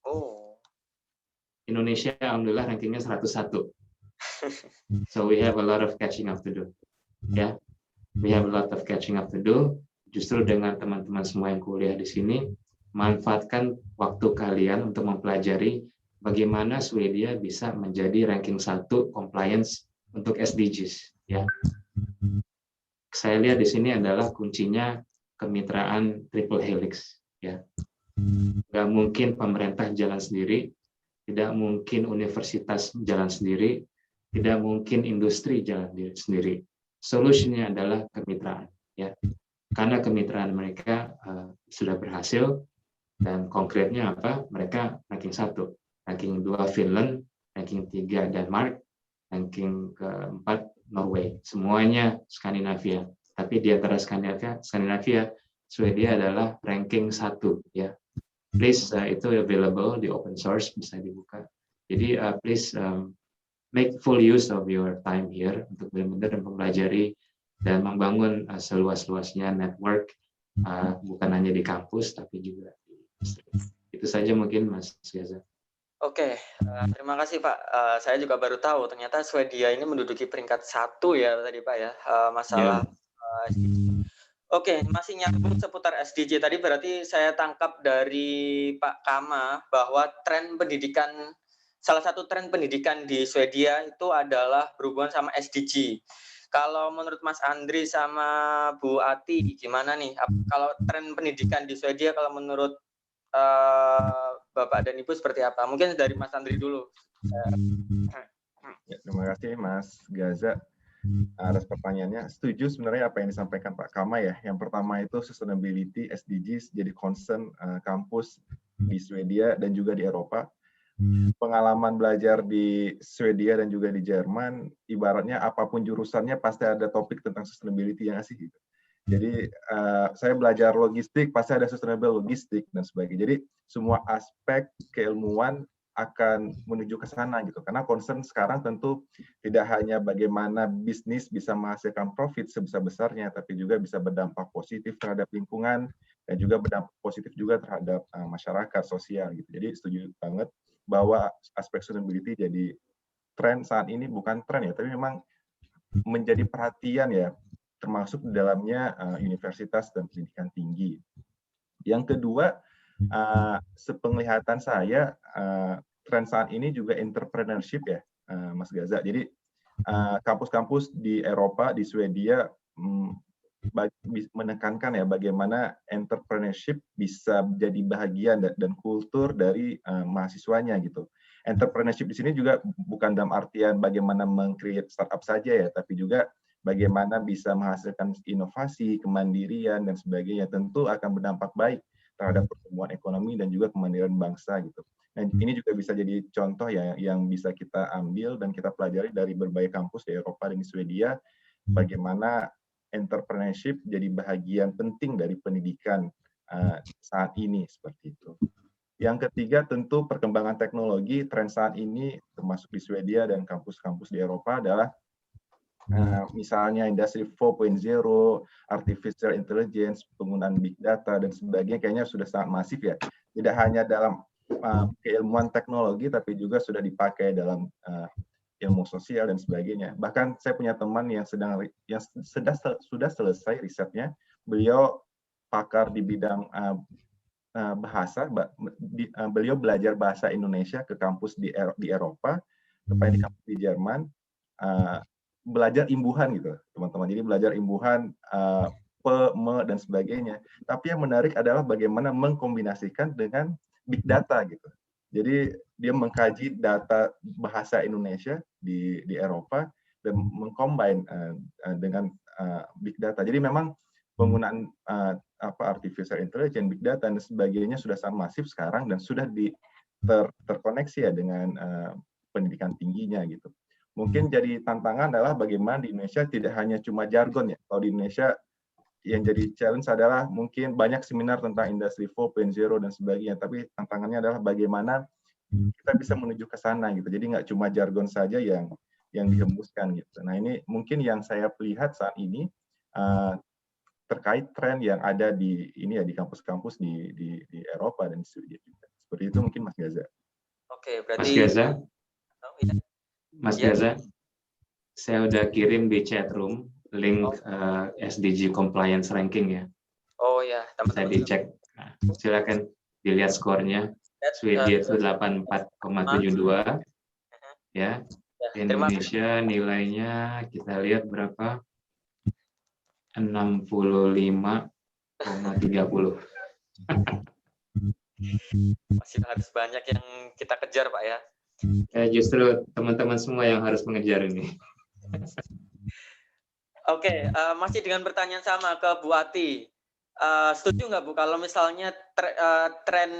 Oh. Indonesia alhamdulillah rankingnya 101. So we have a lot of catching up to do. Ya. We have a lot of catching up to do. Justru dengan teman-teman semua yang kuliah di sini, manfaatkan waktu kalian untuk mempelajari bagaimana Swedia bisa menjadi ranking 1 compliance untuk SDGs. Ya. Saya lihat di sini adalah kuncinya kemitraan triple helix. Ya. Nggak mungkin pemerintah jalan sendiri, tidak mungkin universitas jalan sendiri, tidak mungkin industri jalan sendiri. Solusinya adalah kemitraan. Ya. Karena kemitraan mereka sudah berhasil, dan konkretnya apa? Mereka ranking 1, ranking 2 Finland, ranking 3 Denmark, ranking ke-4 Norway. Semuanya Skandinavia. Tapi di antara Skandinavia, Swedia adalah ranking 1 ya. Please itu available di open source, bisa dibuka. Jadi please make full use of your time here untuk benar-benar mempelajari dan membangun seluas-luasnya network, bukan hanya di kampus tapi juga di industri. Itu saja mungkin Mas Gaza. Oke, terima kasih Pak. Saya juga baru tahu ternyata Swedia ini menduduki peringkat 1 ya tadi Pak ya, masalah SDG. Oke, masih nyambung seputar SDG tadi, berarti saya tangkap dari Pak Kama bahwa salah satu tren pendidikan di Swedia itu adalah berhubungan sama SDG. Kalau menurut Mas Andri sama Bu Ati gimana nih? Kalau tren pendidikan di Swedia kalau menurut Bapak dan Ibu seperti apa? Mungkin dari Mas Andri dulu. Ya, terima kasih Mas Gaza atas pertanyaannya. Setuju sebenarnya apa yang disampaikan Pak Kama ya. Yang pertama itu sustainability SDGs jadi concern kampus di Swedia dan juga di Eropa. Pengalaman belajar di Swedia dan juga di Jerman, ibaratnya apapun jurusannya pasti ada topik tentang sustainability yang asik gitu. Jadi saya belajar logistik, pasti ada sustainable logistik dan sebagainya. Jadi semua aspek keilmuan akan menuju ke sana gitu. Karena concern sekarang tentu tidak hanya bagaimana bisnis bisa menghasilkan profit sebesar-besarnya, tapi juga bisa berdampak positif terhadap lingkungan dan juga berdampak positif juga terhadap masyarakat sosial gitu. Jadi setuju banget bahwa aspek sustainability jadi tren saat ini, bukan tren ya, tapi memang menjadi perhatian ya, termasuk di dalamnya universitas dan pendidikan tinggi. Yang kedua, sepenglihatan saya, tren saat ini juga entrepreneurship ya, Mas Gaza. Jadi kampus-kampus di Eropa, di Swedia menekankan ya bagaimana entrepreneurship bisa jadi bahagian dan kultur dari mahasiswanya gitu. Entrepreneurship di sini juga bukan dalam artian bagaimana meng-create startup saja ya, tapi juga bagaimana bisa menghasilkan inovasi, kemandirian dan sebagainya. Tentu akan berdampak baik terhadap pertumbuhan ekonomi dan juga kemandirian bangsa gitu. Dan ini juga bisa jadi contoh ya yang bisa kita ambil dan kita pelajari dari berbagai kampus di Eropa dan di Swedia, bagaimana entrepreneurship jadi bahagian penting dari pendidikan saat ini seperti itu. Yang ketiga tentu perkembangan teknologi. Tren saat ini termasuk di Swedia dan kampus-kampus di Eropa adalah misalnya Industri 4.0, artificial intelligence, penggunaan big data dan sebagainya kayaknya sudah sangat masif ya. Tidak hanya dalam keilmuan teknologi tapi juga sudah dipakai dalam ilmu sosial dan sebagainya. Bahkan saya punya teman yang sudah selesai risetnya. Beliau pakar di bidang bahasa. Beliau belajar bahasa Indonesia ke kampus di Eropa, tepatnya di kampus di Jerman. belajar imbuhan gitu, teman-teman. Jadi belajar imbuhan, dan sebagainya. Tapi yang menarik adalah bagaimana mengkombinasikan dengan big data gitu. Jadi dia mengkaji data bahasa Indonesia di Eropa dan mengcombine dengan big data. Jadi memang penggunaan artificial intelligence, big data dan sebagainya sudah sangat masif sekarang dan sudah terkoneksi ya dengan pendidikan tingginya gitu. Mungkin jadi tantangan adalah bagaimana di Indonesia tidak hanya cuma jargon ya. Kalau di Indonesia yang jadi challenge adalah mungkin banyak seminar tentang industri 4.0 dan sebagainya, tapi tantangannya adalah bagaimana kita bisa menuju ke sana gitu. Jadi nggak cuma jargon saja yang dihembuskan gitu. Nah ini mungkin yang saya lihat saat ini terkait tren yang ada di kampus-kampus di Eropa dan di Swedia juga. Seperti itu mungkin Mas Gaza. Oke, berarti Mas Gaza. ya. Mas Gaza, saya udah kirim di chat room link SDG Compliance Ranking ya. Oh ya, Bisa dicek. Nah, silakan dilihat skornya. Swedia itu 84,72 ya. Indonesia nilainya kita lihat berapa? 65,30. Masih harus banyak yang kita kejar, Pak ya. Justru teman-teman semua yang harus mengejar ini. Oke, masih dengan pertanyaan sama ke Bu Ati. Setuju nggak Bu kalau misalnya tren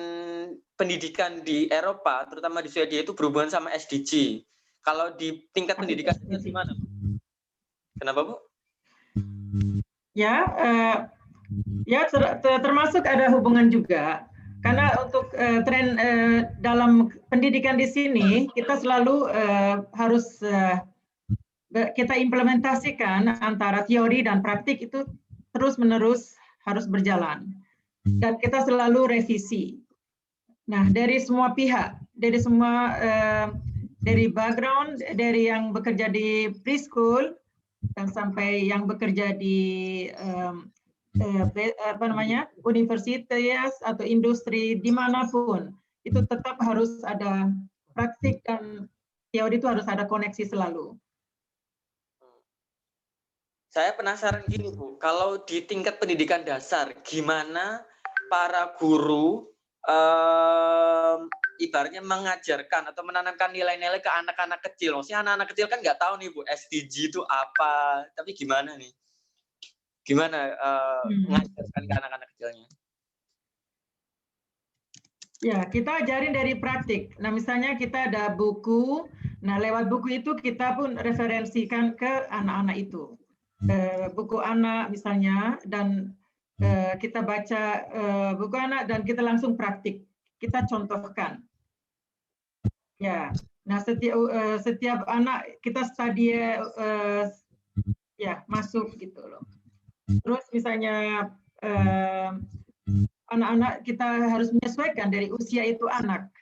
pendidikan di Eropa, terutama di Swedia itu berhubungan sama SDG? Kalau di tingkat pendidikan itu gimana Bu? Kenapa Bu? Ya, termasuk ada hubungan juga. Karena untuk tren dalam pendidikan di sini kita selalu harus kita implementasikan antara teori dan praktik itu terus-menerus harus berjalan. Dan kita selalu revisi. Nah, dari semua pihak, dari semua dari background, dari yang bekerja di preschool dan sampai yang bekerja di universitas atau industri dimanapun, itu tetap harus ada praktik dan teori, itu harus ada koneksi selalu. Saya penasaran gini Bu, kalau di tingkat pendidikan dasar, gimana para guru ibaratnya mengajarkan atau menanamkan nilai-nilai ke anak-anak kecil? Maksudnya anak-anak kecil kan nggak tahu nih Bu, SDG itu apa, tapi gimana nih? Gimana mengajarkan ke anak-anak kecilnya? Ya, kita ajarin dari praktik. Nah, misalnya kita ada buku. Nah, lewat buku itu kita pun referensikan ke anak-anak itu. Buku anak misalnya, dan kita baca buku anak dan kita langsung praktik. Kita contohkan. Ya, nah setiap anak kita study ya masuk gitu loh. Terus misalnya anak-anak kita harus menyesuaikan dari usia itu anak,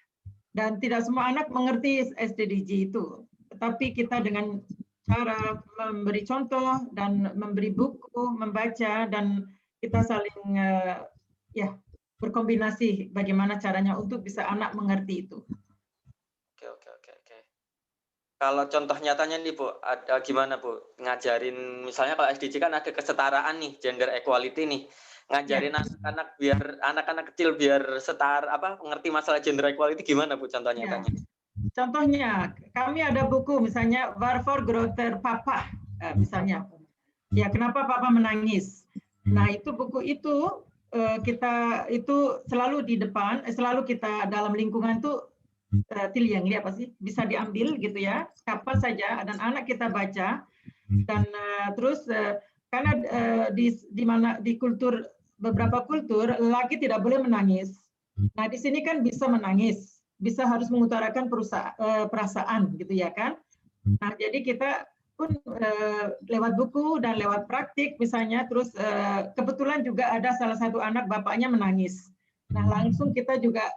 dan tidak semua anak mengerti SDG itu, tetapi kita dengan cara memberi contoh dan memberi buku, membaca, dan kita saling ya berkombinasi bagaimana caranya untuk bisa anak mengerti itu. Oke. Kalau contoh nyatanya nih Bu, ada gimana Bu? Ngajarin misalnya kalau SDG kan ada kesetaraan nih, gender equality nih. Ngajarin anak-anak biar anak-anak kecil biar setara mengerti masalah gender equality gimana Bu contoh nyatanya? Contohnya kami ada buku misalnya Varför gråter Papa misalnya. Ya, kenapa Papa menangis? Nah, itu buku itu kita itu selalu di depan, selalu kita dalam lingkungan tuh tiliang apa sih bisa diambil gitu ya, kapan saja, dan anak kita baca, dan terus karena di kultur, beberapa kultur lelaki tidak boleh menangis. Nah, di sini kan bisa menangis, bisa harus mengutarakan perasaan gitu ya kan. Nah, jadi kita pun lewat buku dan lewat praktik misalnya, terus kebetulan juga ada salah satu anak bapaknya menangis. Nah, langsung kita juga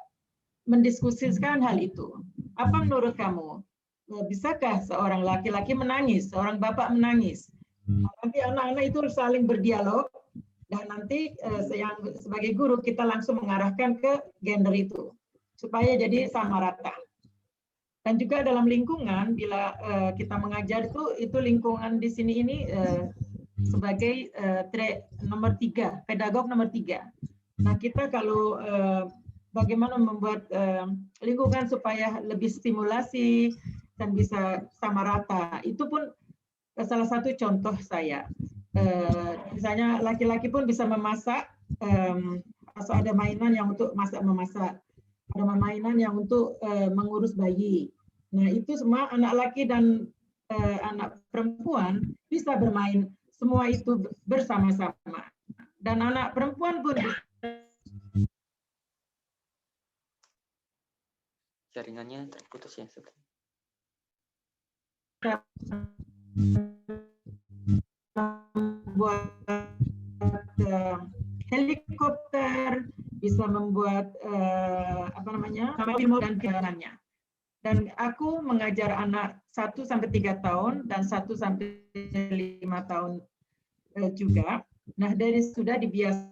mendiskusikan hal itu. Apa menurut kamu? Bisakah seorang laki-laki menangis, seorang bapak menangis? Nanti anak-anak itu saling berdialog, dan nanti sebagai guru kita langsung mengarahkan ke gender itu supaya jadi sama rata. Dan juga dalam lingkungan, bila kita mengajar itu lingkungan di sini ini sebagai nomor 3, pedagog nomor 3. Nah, kita kalau bagaimana membuat lingkungan supaya lebih stimulasi dan bisa sama rata, itu pun salah satu contoh saya. Misalnya laki-laki pun bisa memasak, atau ada mainan yang untuk memasak, ada mainan yang untuk mengurus bayi. Nah, itu semua anak laki dan anak perempuan bisa bermain semua itu bersama-sama. Dan anak perempuan pun bisa. Jaringannya terputus ya. Membuat helikopter, bisa membuat mobil dan jalanannya. Dan aku mengajar anak 1-3 tahun dan 1-5 tahun juga. Nah, dari sudah dibiasakan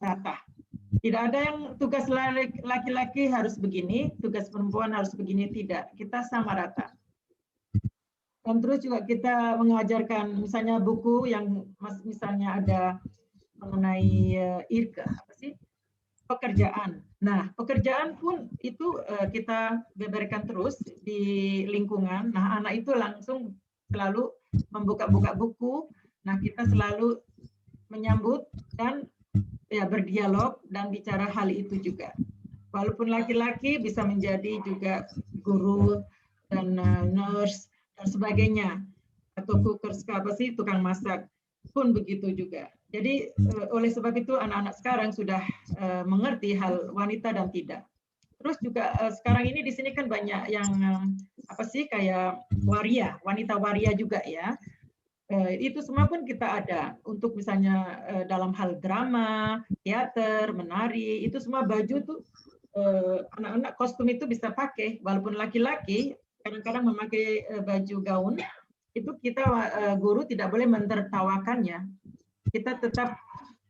rata. Tidak ada yang tugas laki-laki harus begini, tugas perempuan harus begini, tidak. Kita sama rata. Dan terus juga kita mengajarkan misalnya buku yang misalnya ada mengenai pekerjaan. Nah, pekerjaan pun itu kita beberkan terus di lingkungan. Nah, anak itu langsung selalu membuka-buka buku. Nah, kita selalu menyambut dan ya berdialog dan bicara hal itu juga. Walaupun laki-laki bisa menjadi juga guru dan nurse dan sebagainya, atau cookers, tukang masak pun begitu juga. Jadi oleh sebab itu anak-anak sekarang sudah mengerti hal wanita dan tidak. Terus juga sekarang ini di sini kan banyak yang kayak waria, wanita waria juga ya. Itu semua pun kita ada untuk misalnya dalam hal drama, teater, menari, itu semua baju tuh anak-anak kostum itu bisa pakai, walaupun laki-laki kadang-kadang memakai baju gaun, itu kita guru tidak boleh mentertawakannya. Kita tetap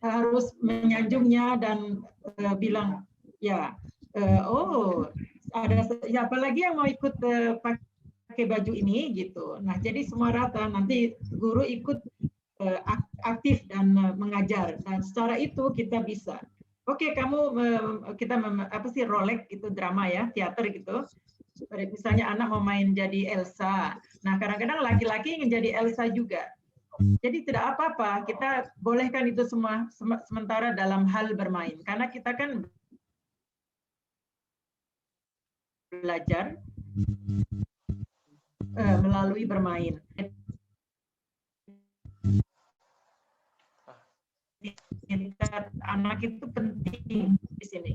harus menyanjungnya dan bilang ya, ada siapa lagi yang mau ikut pakai baju ini gitu. Nah, jadi semua rata, nanti guru ikut aktif dan mengajar, dan secara itu kita bisa. Oke, kamu kita rolek itu drama ya, teater gitu. Misalnya anak mau main jadi Elsa. Nah, kadang-kadang laki-laki ingin jadi Elsa juga. Jadi tidak apa-apa, kita bolehkan itu semua sementara dalam hal bermain. Karena kita kan belajar melalui bermain. Anak itu penting di sini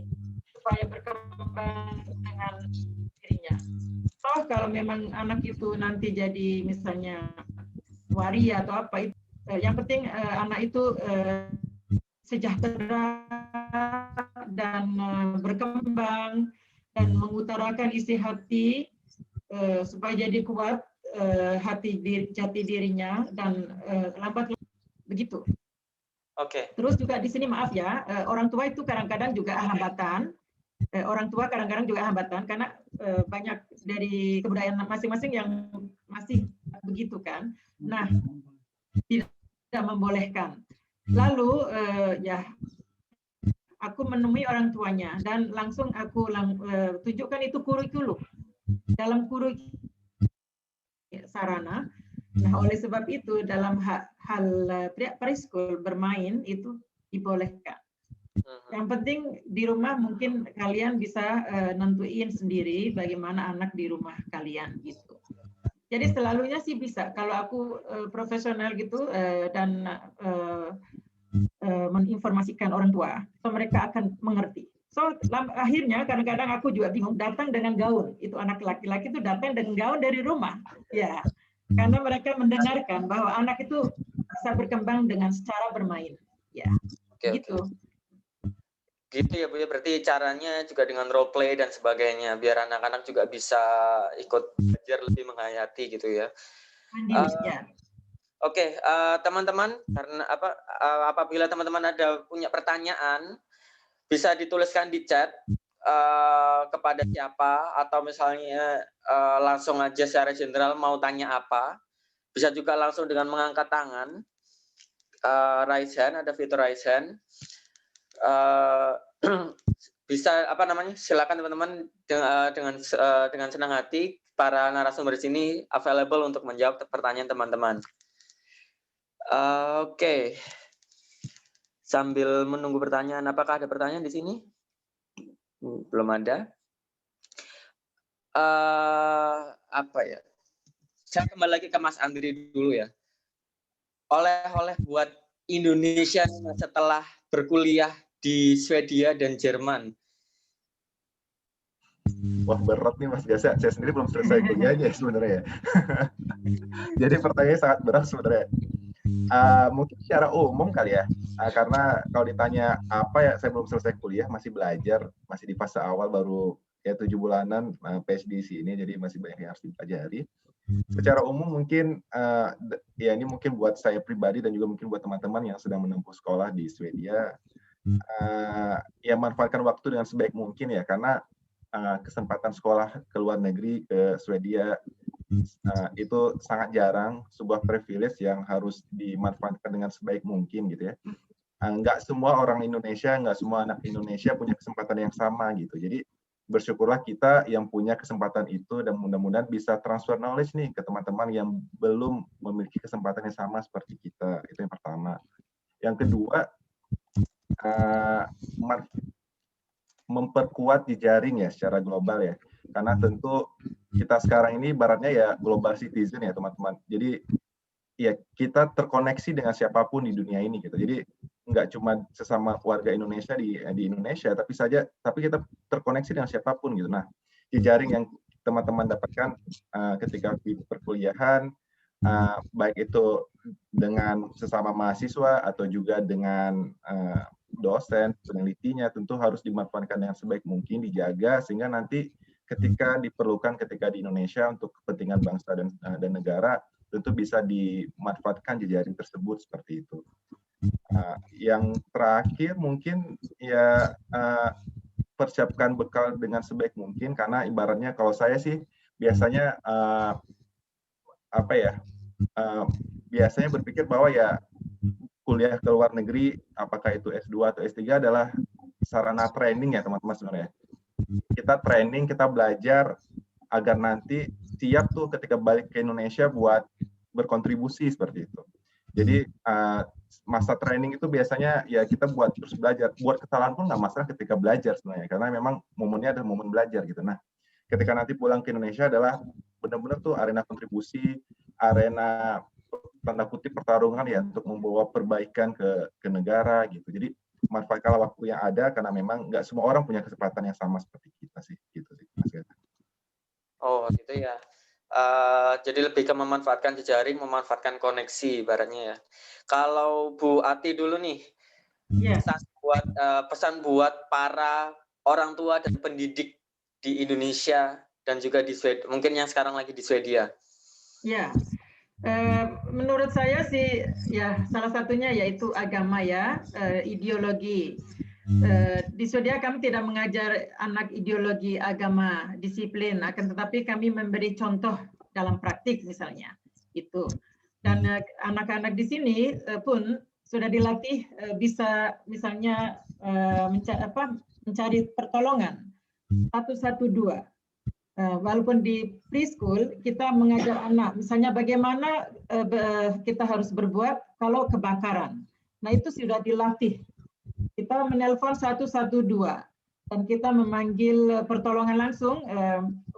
supaya berkembang dengan dirinya. So kalau memang anak itu nanti jadi misalnya waria atau apa, itu yang penting anak itu sejahtera dan berkembang dan mengutarakan isi hati supaya jadi kuat jati dirinya dan lambat begitu. Oke. Terus juga di sini maaf ya, orang tua itu kadang-kadang juga hambatan. Orang tua kadang-kadang juga hambatan karena banyak dari kebudayaan masing-masing yang masih begitu kan. Nah, tidak membolehkan. Lalu ya aku menemui orang tuanya dan langsung aku tunjukkan itu kurikulum. Dalam kurikulum sarana. Nah, oleh sebab itu dalam hal preschool bermain itu dibolehkan. Yang penting di rumah mungkin kalian bisa nentuin sendiri bagaimana anak di rumah kalian gitu. Jadi selalunya sih bisa. Kalau aku profesional gitu dan menginformasikan orang tua, so mereka akan mengerti. So akhirnya kadang-kadang aku juga bingung, datang dengan gaun. Itu anak laki-laki itu datang dengan gaun dari rumah. Ya. Karena mereka mendengarkan bahwa anak itu bisa berkembang dengan secara bermain. Ya. Gitu. Gitu ya Bu ya, berarti caranya juga dengan role play dan sebagainya biar anak-anak juga bisa ikut belajar lebih menghayati gitu ya. Oke, teman-teman, karena apabila teman-teman ada punya pertanyaan bisa dituliskan di chat kepada siapa, atau misalnya langsung aja secara general mau tanya apa, bisa juga langsung dengan mengangkat tangan, raise hand, ada fitur raise hand. Bisa silakan teman-teman dengan senang hati para narasumber di sini available untuk menjawab pertanyaan teman-teman. Oke. Sambil menunggu pertanyaan, apakah ada pertanyaan di sini? Belum ada. Apa ya? Saya kembali lagi ke Mas Andri dulu ya. Oleh-oleh buat Indonesia setelah berkuliah di Swedia dan Jerman. Wah, berat nih Mas Gaza. Saya sendiri belum selesai kuliahnya sebenarnya ya. Jadi pertanyaannya sangat berat sebenarnya. Mungkin secara umum kali ya, karena kalau ditanya apa ya, saya belum selesai kuliah, masih belajar, masih di fase awal, baru ya 7 bulanan PhD di sini, jadi masih banyak yang harus dipelajari. Secara umum mungkin ya ini mungkin buat saya pribadi dan juga mungkin buat teman-teman yang sedang menempuh sekolah di Swedia, ya manfaatkan waktu dengan sebaik mungkin ya, karena kesempatan sekolah ke luar negeri, ke Swedia, itu sangat jarang, sebuah privilege yang harus dimanfaatkan dengan sebaik mungkin gitu ya. Nggak semua orang Indonesia, nggak semua anak Indonesia punya kesempatan yang sama gitu. Jadi bersyukurlah kita yang punya kesempatan itu, dan mudah-mudahan bisa transfer knowledge nih ke teman-teman yang belum memiliki kesempatan yang sama seperti kita. Itu yang pertama. Yang kedua, memperkuat jejaring ya secara global ya, karena tentu kita sekarang ini ibaratnya ya global citizen ya teman-teman. Jadi ya kita terkoneksi dengan siapapun di dunia ini gitu. Jadi nggak cuma sesama warga Indonesia di Indonesia, tapi kita terkoneksi dengan siapapun gitu. Nah, jejaring yang teman-teman dapatkan ketika di perkuliahan, baik itu dengan sesama mahasiswa atau juga dengan dosen, penelitinya, tentu harus dimanfaatkan dengan sebaik mungkin, dijaga, sehingga nanti ketika diperlukan ketika di Indonesia untuk kepentingan bangsa dan negara, tentu bisa dimanfaatkan jejaring tersebut seperti itu. Yang terakhir mungkin ya persiapkan bekal dengan sebaik mungkin, karena ibaratnya kalau saya sih biasanya biasanya berpikir bahwa ya kuliah ke luar negeri, apakah itu S2 atau S3 adalah sarana training ya teman-teman sebenarnya. Kita training, kita belajar agar nanti siap tuh ketika balik ke Indonesia buat berkontribusi seperti itu. Jadi masa training itu biasanya ya kita buat terus belajar. Buat kesalahan pun nggak masalah ketika belajar sebenarnya, karena memang momennya adalah momen belajar gitu. Nah, ketika nanti pulang ke Indonesia adalah benar-benar tuh arena kontribusi, arena tanda kutip pertarungan ya untuk membawa perbaikan ke negara gitu. Jadi manfaatkanlah waktu yang ada, karena memang nggak semua orang punya kesempatan yang sama seperti kita sih, gitu sih Mas Gaza. Oh gitu ya. Jadi lebih ke memanfaatkan jejaring, memanfaatkan koneksi ibaratnya ya. Kalau Bu Ati dulu nih, pesan buat para orang tua dan pendidik di Indonesia dan juga di Swedia, mungkin yang sekarang lagi di Swedia. Ya, menurut saya sih ya salah satunya yaitu agama ya, ideologi. Di Swedia kami tidak mengajar anak ideologi agama, disiplin, akan tetapi kami memberi contoh dalam praktik misalnya itu. Dan anak-anak di sini pun sudah dilatih bisa misalnya mencari pertolongan 112. Walaupun di preschool kita mengajar anak misalnya bagaimana kita harus berbuat kalau kebakaran. Nah itu sudah dilatih. Kita menelpon 112 dan kita memanggil pertolongan langsung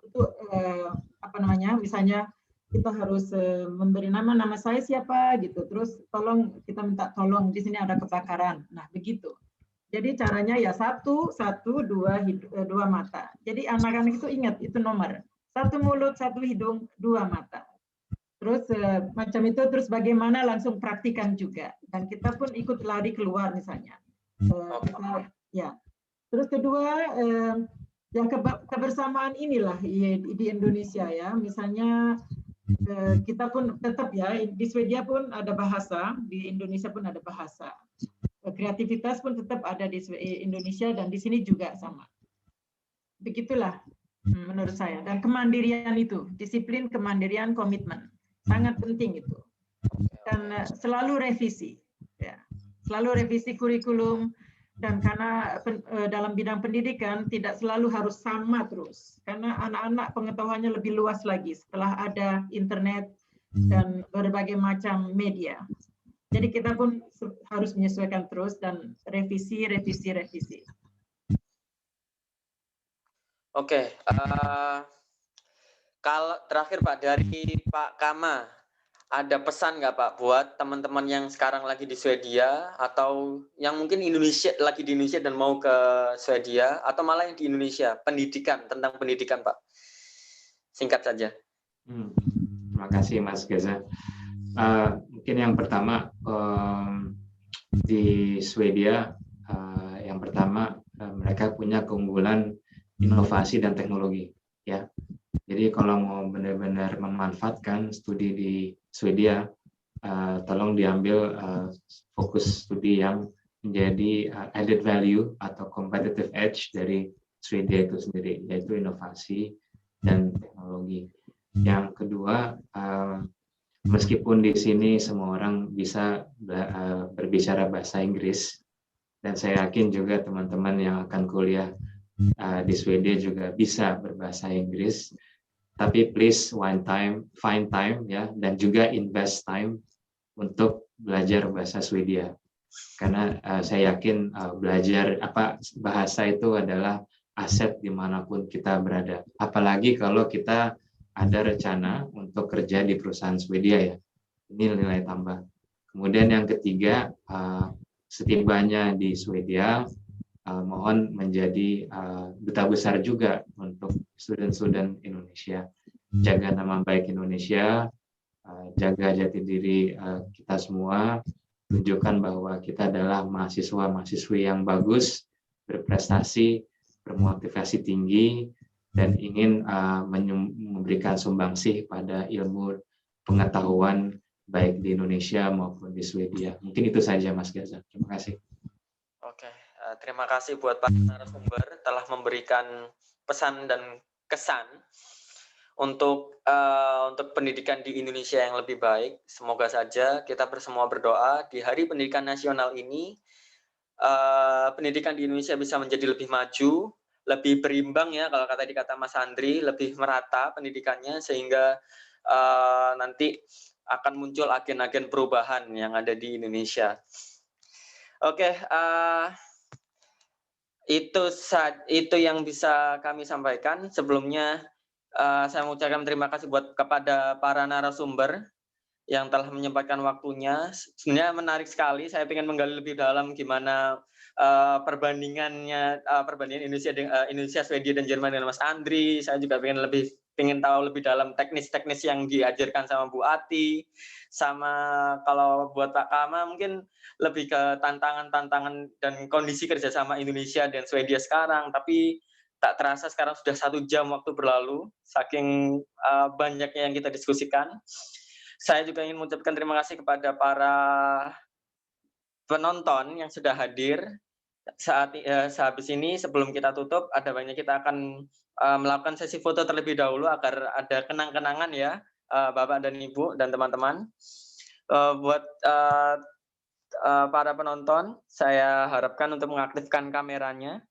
untuk misalnya kita harus memberi nama saya siapa gitu, terus tolong kita minta tolong di sini ada kebakaran. Nah begitu. Jadi caranya ya 1, 2 mata. Jadi anak-anak itu ingat itu nomor 1 mulut, 1 hidung, 2 mata. Terus macam itu, terus bagaimana langsung praktikan juga. Dan kita pun ikut lari keluar misalnya. Ya. Terus kedua, yang kebersamaan inilah di Indonesia ya. Misalnya kita pun tetap ya di Swedia pun ada bahasa, di Indonesia pun ada bahasa. Kreativitas pun tetap ada di Indonesia dan di sini juga sama. begitulah menurut saya. Dan kemandirian itu, disiplin, kemandirian, komitmen, sangat penting itu. Dan selalu revisi, ya. Selalu revisi kurikulum. Dan karena dalam bidang pendidikan tidak selalu harus sama terus, karena anak-anak pengetahuannya lebih luas lagi setelah ada internet dan berbagai macam media. Jadi kita pun harus menyesuaikan terus dan revisi. Oke, kalau terakhir Pak dari Pak Kama, ada pesan nggak Pak buat teman-teman yang sekarang lagi di Swedia atau yang mungkin lagi di Indonesia dan mau ke Swedia atau malah yang di Indonesia, tentang pendidikan Pak? Singkat saja. Terima kasih Mas Gaza. Mungkin yang pertama di Swedia, yang pertama mereka punya keunggulan inovasi dan teknologi, ya. Jadi kalau mau benar-benar memanfaatkan studi di Swedia, tolong diambil fokus studi yang menjadi added value atau competitive edge dari Swedia itu sendiri, yaitu inovasi dan teknologi. Yang kedua, meskipun di sini semua orang bisa berbicara bahasa Inggris, dan saya yakin juga teman-teman yang akan kuliah di Swedia juga bisa berbahasa Inggris, tapi please find time ya, dan juga invest time untuk belajar bahasa Swedia, karena saya yakin belajar bahasa itu adalah aset dimanapun kita berada, apalagi kalau kita ada rencana untuk kerja di perusahaan Swedia, ya, ini nilai tambah. Kemudian yang ketiga, setibanya di Swedia, mohon menjadi duta besar juga untuk student Indonesia. Jaga nama baik Indonesia, jaga jati diri kita semua, tunjukkan bahwa kita adalah mahasiswa-mahasiswi yang bagus, berprestasi, bermotivasi tinggi, dan ingin memberikan sumbangsih pada ilmu pengetahuan baik di Indonesia maupun di Swedia. Mungkin itu saja Mas Gaza. Terima kasih. Oke, terima kasih buat Pak narasumber telah memberikan pesan dan kesan untuk pendidikan di Indonesia yang lebih baik. Semoga saja kita semua berdoa di Hari Pendidikan Nasional ini pendidikan di Indonesia bisa menjadi lebih maju, lebih berimbang ya, kalau kata Mas Andri, lebih merata pendidikannya sehingga nanti akan muncul agen-agen perubahan yang ada di Indonesia. Oke, itu yang bisa kami sampaikan. Sebelumnya saya mengucapkan terima kasih kepada para narasumber yang telah menyempatkan waktunya. Sebenarnya menarik sekali. Saya ingin menggali lebih dalam gimana perbandingan Indonesia, Swedia dan Jerman dengan Mas Andri. Saya juga ingin tahu lebih dalam teknis-teknis yang diajarkan sama Bu Ati. Sama kalau buat Pak Kama mungkin lebih ke tantangan-tantangan dan kondisi kerjasama Indonesia dan Swedia sekarang. Tapi tak terasa sekarang sudah 1 jam waktu berlalu, saking banyaknya yang kita diskusikan. Saya juga ingin mengucapkan terima kasih kepada para penonton yang sudah hadir. Sehabis ini, sebelum kita tutup, kita akan melakukan sesi foto terlebih dahulu agar ada kenang-kenangan ya, Bapak dan Ibu dan teman-teman. Buat para penonton, saya harapkan untuk mengaktifkan kameranya.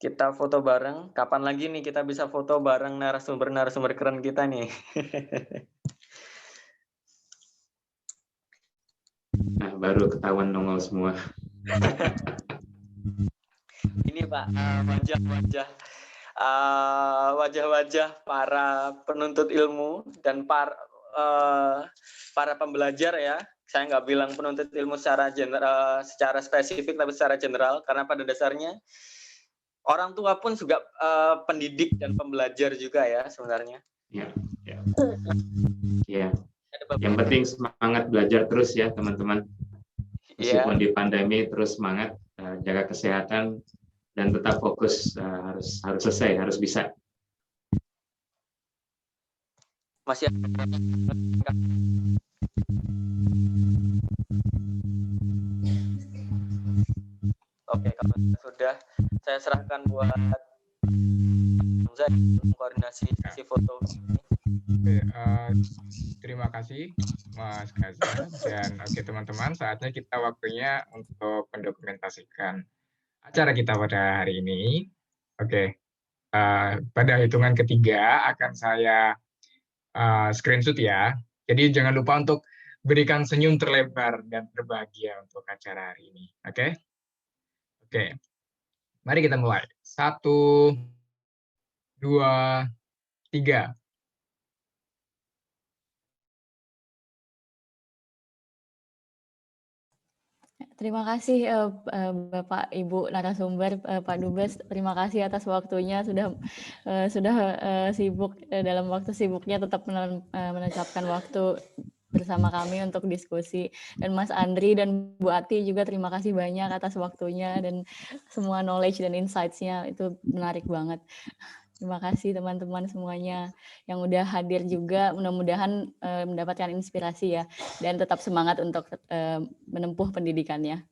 Kita foto bareng. Kapan lagi nih kita bisa foto bareng narasumber keren kita nih? Nah, baru ketahuan nongol semua. Ini Pak, wajah-wajah para penuntut ilmu dan para pembelajar ya. Saya nggak bilang penuntut ilmu secara spesifik, tapi secara general, karena pada dasarnya orang tua pun juga pendidik dan pembelajar juga ya sebenarnya. Ya. Yang penting semangat belajar terus ya teman-teman. Meskipun di pandemi terus semangat, jaga kesehatan dan tetap fokus, harus selesai, harus bisa. Masih Oke, kalau sudah saya serahkan buat Hamzah koordinasi sesi foto. Oke, terima kasih Mas Gaza, dan oke teman-teman, saatnya kita waktunya untuk mendokumentasikan acara kita pada hari ini. Oke, pada hitungan ketiga akan saya screenshot ya. Jadi jangan lupa untuk berikan senyum terlebar dan berbahagia untuk acara hari ini. Oke? Oke. Mari kita mulai. 1, 2, 3. Terima kasih Bapak Ibu narasumber, Pak Dubes. Terima kasih atas waktunya sudah sibuk dalam waktu sibuknya tetap menancapkan waktu bersama kami untuk diskusi. Dan Mas Andri dan Bu Ati juga terima kasih banyak atas waktunya dan semua knowledge dan insights-nya, itu menarik banget. Terima kasih teman-teman semuanya yang udah hadir juga, mudah-mudahan mendapatkan inspirasi ya, dan tetap semangat untuk menempuh pendidikannya.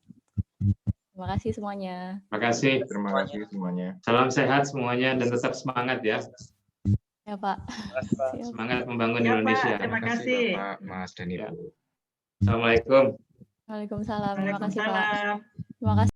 Terima kasih semuanya. Terima kasih semuanya. Salam sehat semuanya dan tetap semangat ya. Ya Pak. Siap. Semangat membangun Ya, Pak. Indonesia. Terima kasih. Bapak, Mas, dan Ibu. Assalamualaikum. Waalaikumsalam. Terima kasih Pak. Waalaikumsalam. Terima kasih.